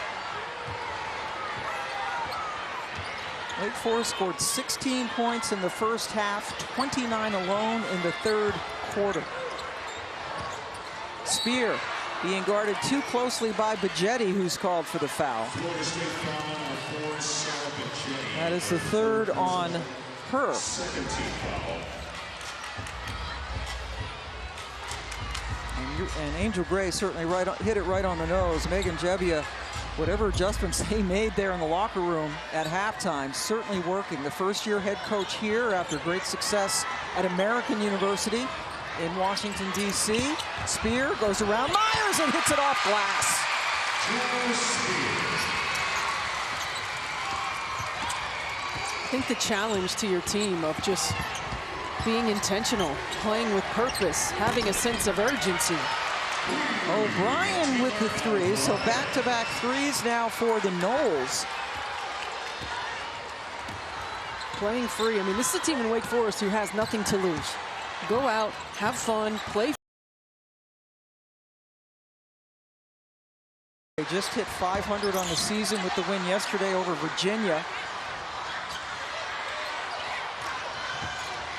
Wake Forest scored 16 points in the first half, 29 alone in the third quarter. Spear being guarded too closely by Bajeti, who's called for the foul. That is the third on her. And Angel Gray certainly hit it right on the nose. Megan Jebbia, whatever adjustments they made there in the locker room at halftime, certainly working. The first-year head coach here after great success at American University in Washington, D.C. Spear goes around Myers and hits it off glass. I think the challenge to your team of just being intentional, playing with purpose, having a sense of urgency. O'Brien with the 3, so back-to-back 3s now for the Noles. Playing free. I mean, this is a team in Wake Forest who has nothing to lose. Go out, have fun, play. They just hit 500 on the season with the win yesterday over Virginia.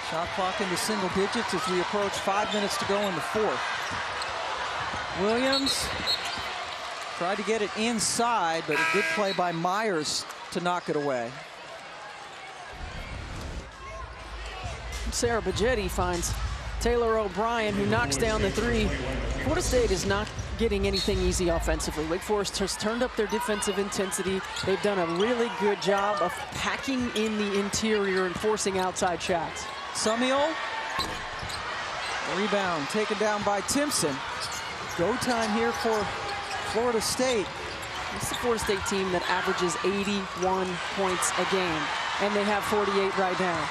Shot clock into single digits as we approach 5 minutes to go in the fourth. Williams tried to get it inside, but a good play by Myers to knock it away. Sarah Bajeti finds Taylor O'Brien, who knocks down the 3. Florida State is not getting anything easy offensively. Wake Forest has turned up their defensive intensity. They've done a really good job of packing in the interior and forcing outside shots. Summiel, rebound taken down by Timpson. Go time here for Florida State. This is a Florida State team that averages 81 points a game, and they have 48 right now.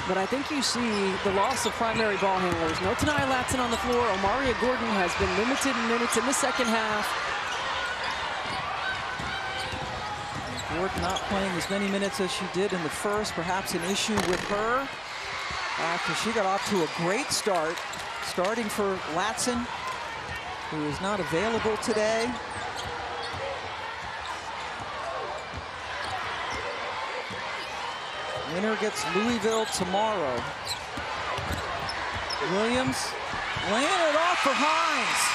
But I think you see the loss of primary ball handlers. No Ta'Niya Latson on the floor. Omaria Gordon has been limited in minutes in the second half. Gordon not playing as many minutes as she did in the first. Perhaps an issue with her after she got off to a great start. Starting for Latson, who is not available today. Winner gets Louisville tomorrow. Williams laying it off for Hines.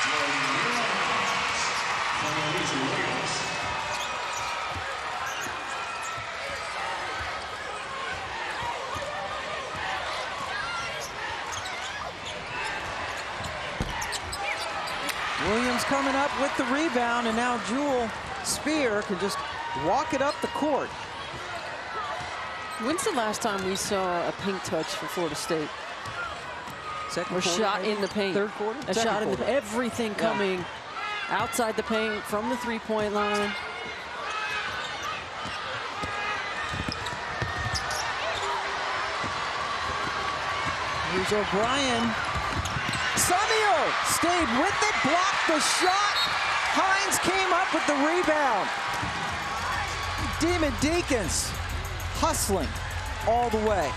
Williams coming up with the rebound, and now Jewel Spear can just walk it up the court. When's the last time we saw a pink touch for Florida State? Second or quarter, shot maybe? in the paint? Third quarter? A shot in the quarter. everything coming outside the paint from the three-point line. Here's O'Brien. Summiel stayed with it, blocked the shot. Hines came up with the rebound. Demon Deacons hustling all the way.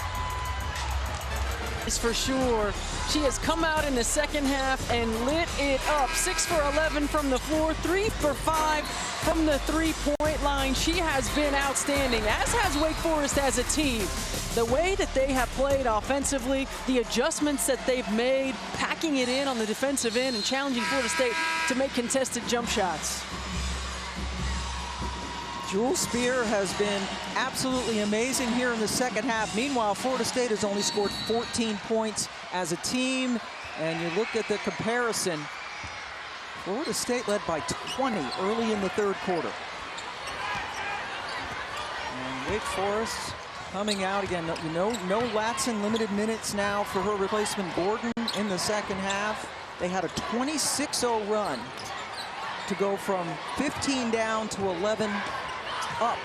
Is for sure. She has come out in the second half and lit it up. 6 for 11 from the floor, 3 for 5 from the three-point line. She has been outstanding, as has Wake Forest as a team. The way that they have played offensively, the adjustments that they've made, packing it in on the defensive end and challenging Florida State to make contested jump shots. Jewel Spear has been absolutely amazing here in the second half. Meanwhile, Florida State has only scored 14 points as a team. And you look at the comparison, Florida State led by 20 early in the third quarter. And Wake Forest coming out again. No Latson, limited minutes now for her replacement Gordon in the second half. They had a 26-0 run to go from 15 down to 11 up,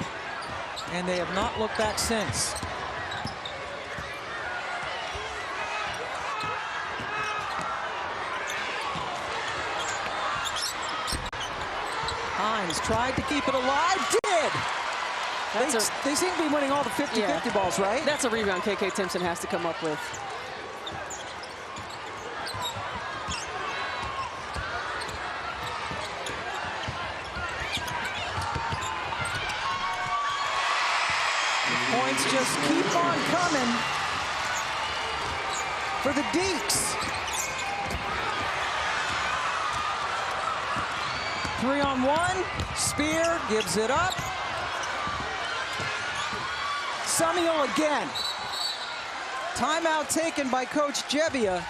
and they have not looked back since. Hines tried to keep it alive, did! They seem to be winning all the 50-50 balls, right? That's a rebound KK Timpson has to come up with. Points just keep on coming for the Deeks. 3-on-1. Spear gives it up. Summiel again. Timeout taken by Coach Gebbia.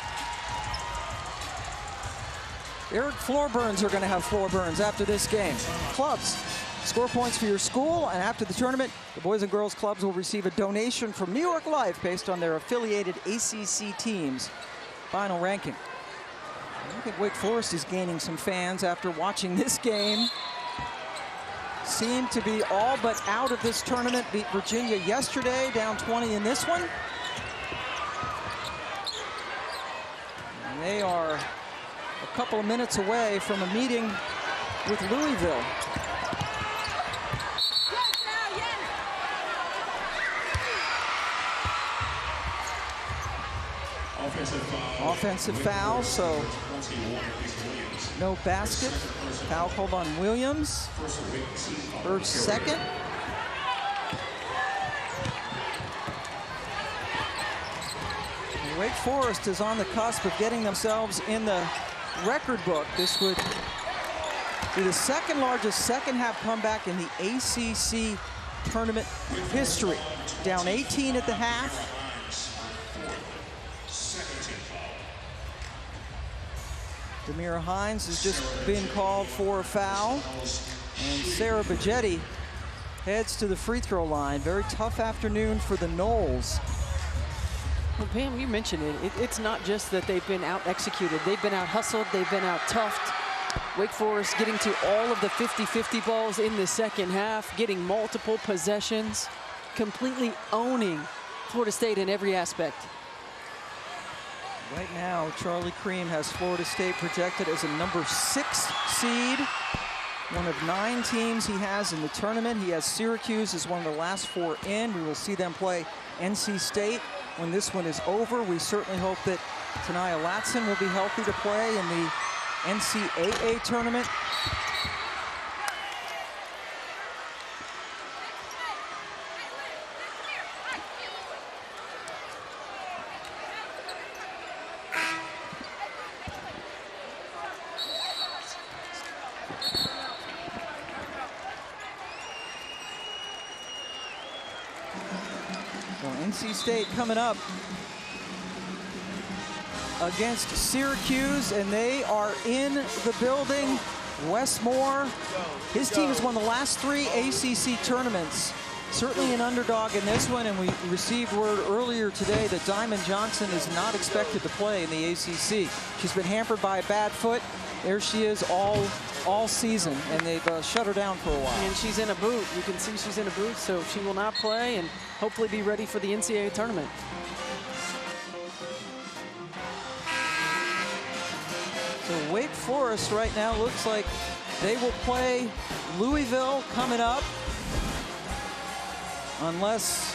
Eric floor burns are going to have floor burns after this game. Clubs, score points for your school, and after the tournament, the boys and girls clubs will receive a donation from New York Life based on their affiliated ACC teams' final ranking. I think Wake Forest is gaining some fans after watching this game. Seem to be all but out of this tournament. Beat Virginia yesterday, down 20 in this one. And they are a couple of minutes away from a meeting with Louisville. Offensive foul, so no basket. Foul called on Williams. First, second. And Wake Forest is on the cusp of getting themselves in the record book. This would be the second largest second half comeback in the ACC tournament history. Down 18 at the half. Demira Hines has just been called for a foul. And Sarah Bajetti heads to the free throw line. Very tough afternoon for the Noles. Well, Pam, you mentioned it. It's not just that they've been out-executed. They've been out-hustled. They've been out-toughed. Wake Forest getting to all of the 50-50 balls in the second half, getting multiple possessions, completely owning Florida State in every aspect. Right now, Charlie Cream has Florida State projected as a number 6 seed. One of 9 teams he has in the tournament. He has Syracuse as one of the last 4 in. We will see them play NC State when this one is over. We certainly hope that Ta'Niya Latson will be healthy to play in the NCAA tournament. So NC State coming up against Syracuse, and they are in the building. Wes Moore, his team has won the last 3 ACC tournaments. Certainly an underdog in this one, and we received word earlier today that Diamond Johnson is not expected to play in the ACC. She's been hampered by a bad foot. There she is all season, and they've shut her down for a while. And she's in a boot. You can see she's in a boot, so she will not play and hopefully be ready for the NCAA tournament. So Wake Forest right now looks like they will play Louisville coming up, unless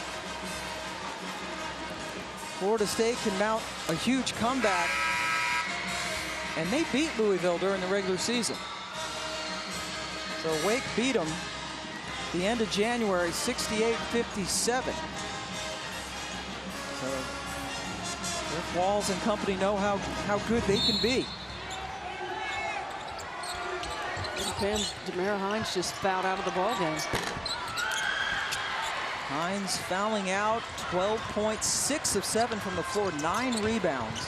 Florida State can mount a huge comeback. And they beat Louisville during the regular season. So Wake beat them the end of January, 68-57. So Rick Walls and company know how good they can be. And Demara Hines just fouled out of the ball game. Hines fouling out, 12.6 of 7 from the floor, 9 rebounds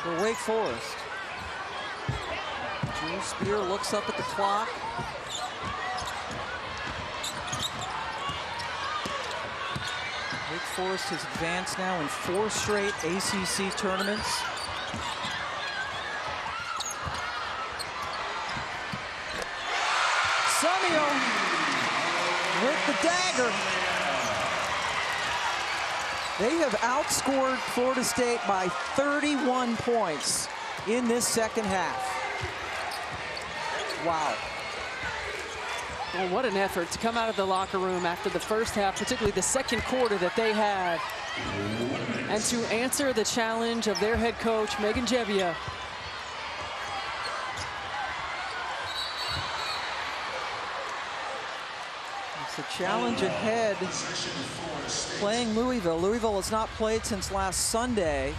for Wake Forest. Jewel Spear looks up at the clock. Wake Forest has advanced now in 4 straight ACC tournaments. Summiel with the dagger. They have outscored Florida State by 31 points in this second half. Wow. Well, what an effort to come out of the locker room after the first half, particularly the second quarter that they had, and to answer the challenge of their head coach, Megan Jebbia. The challenge ahead, playing Louisville. Louisville has not played since last Sunday,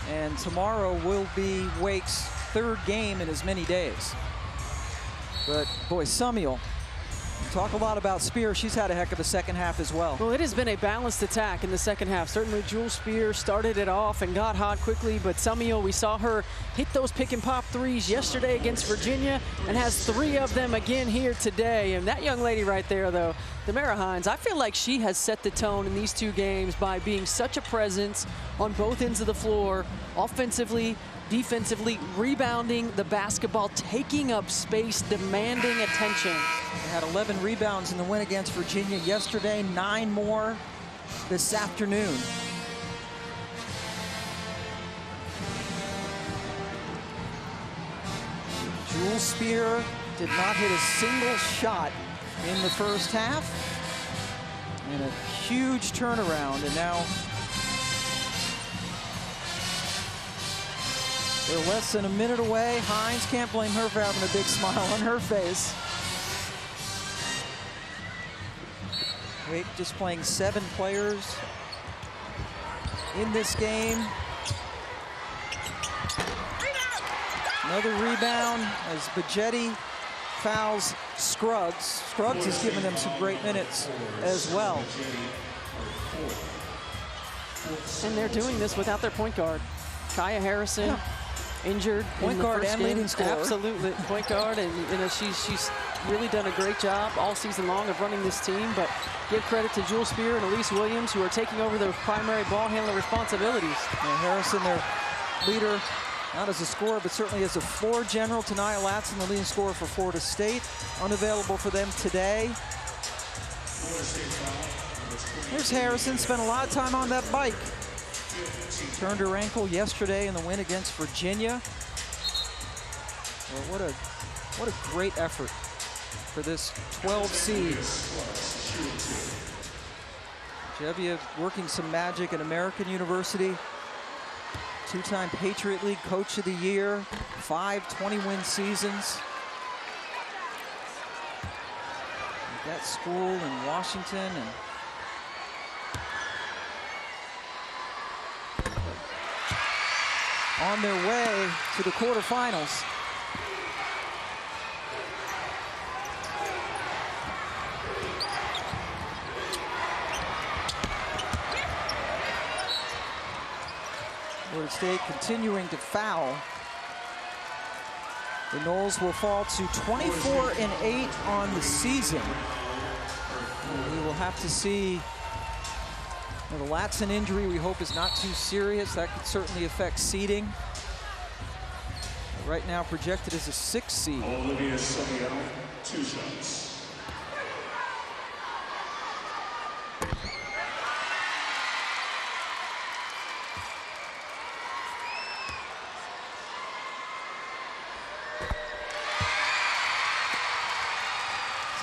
and tomorrow will be Wake's 3rd game in as many days. But boy, Summiel, talk a lot about Spear. She's had a heck of a second half as well. Well, it has been a balanced attack in the second half. Certainly Jewel Spear started it off and got hot quickly, but Summiel, we saw her hit those pick and pop threes yesterday against Virginia and has 3 of them again here today. And that young lady right there, though, Demara Hines, I feel like she has set the tone in these 2 games by being such a presence on both ends of the floor, offensively, defensively, rebounding the basketball, taking up space, demanding attention. They had 11 rebounds in the win against Virginia yesterday, 9 more this afternoon. Jewel Spear did not hit a single shot in the first half. And a huge turnaround, and now they're less than a minute away. Hines, can't blame her for having a big smile on her face. Wake just playing 7 players in this game. Another rebound as Bajetti fouls Scruggs. Scruggs has given them some great minutes as well. And they're doing this without their point guard. Kaya Harrison, injured. Point guard and leading scorer. Absolutely, point guard, and you know she's really done a great job all season long of running this team. But give credit to Jewel Spear and Elise Williams, who are taking over their primary ball handler responsibilities. And Harrison, their leader, not as a scorer, but certainly as a floor general. Ta'Niya Latson, the leading scorer for Florida State, unavailable for them today. Here's Harrison, spent a lot of time on that bike. Turned her ankle yesterday in the win against Virginia. Well, what a great effort for this 12 seed. Jevia working some magic at American University. Two-time Patriot League Coach of the Year, 5 20-win seasons. At that school in Washington, and on their way to the quarterfinals. Florida State continuing to foul. The Noles will fall to 24-8 on the season. And we will have to see. The Latson injury, we hope, is not too serious. That could certainly affect seeding. Right now projected as a 6th seed. Olivia Summiel, 2 shots.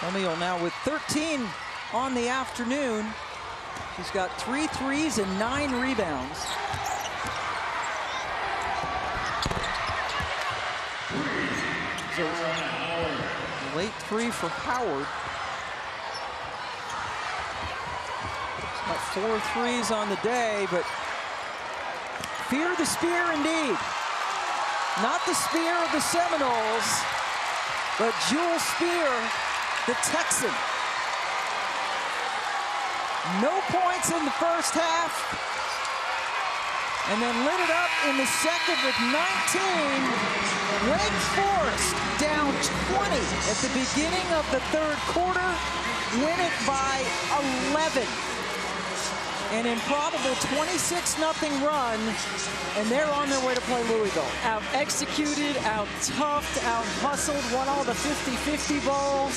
Summiel now with 13 on the afternoon. She's got 3 threes and 9 rebounds. A late 3 for Howard. She's got 4 threes on the day, but fear the spear indeed. Not the spear of the Seminoles, but Jewel Spear, the Texan. No points in the first half, and then lit it up in the second with 19. Wake Forest down 20 at the beginning of the 3rd quarter, win it by 11. An improbable 26-0 run, and they're on their way to play Louisville. Out-executed, out-toughed, out-hustled, won all the 50-50 balls.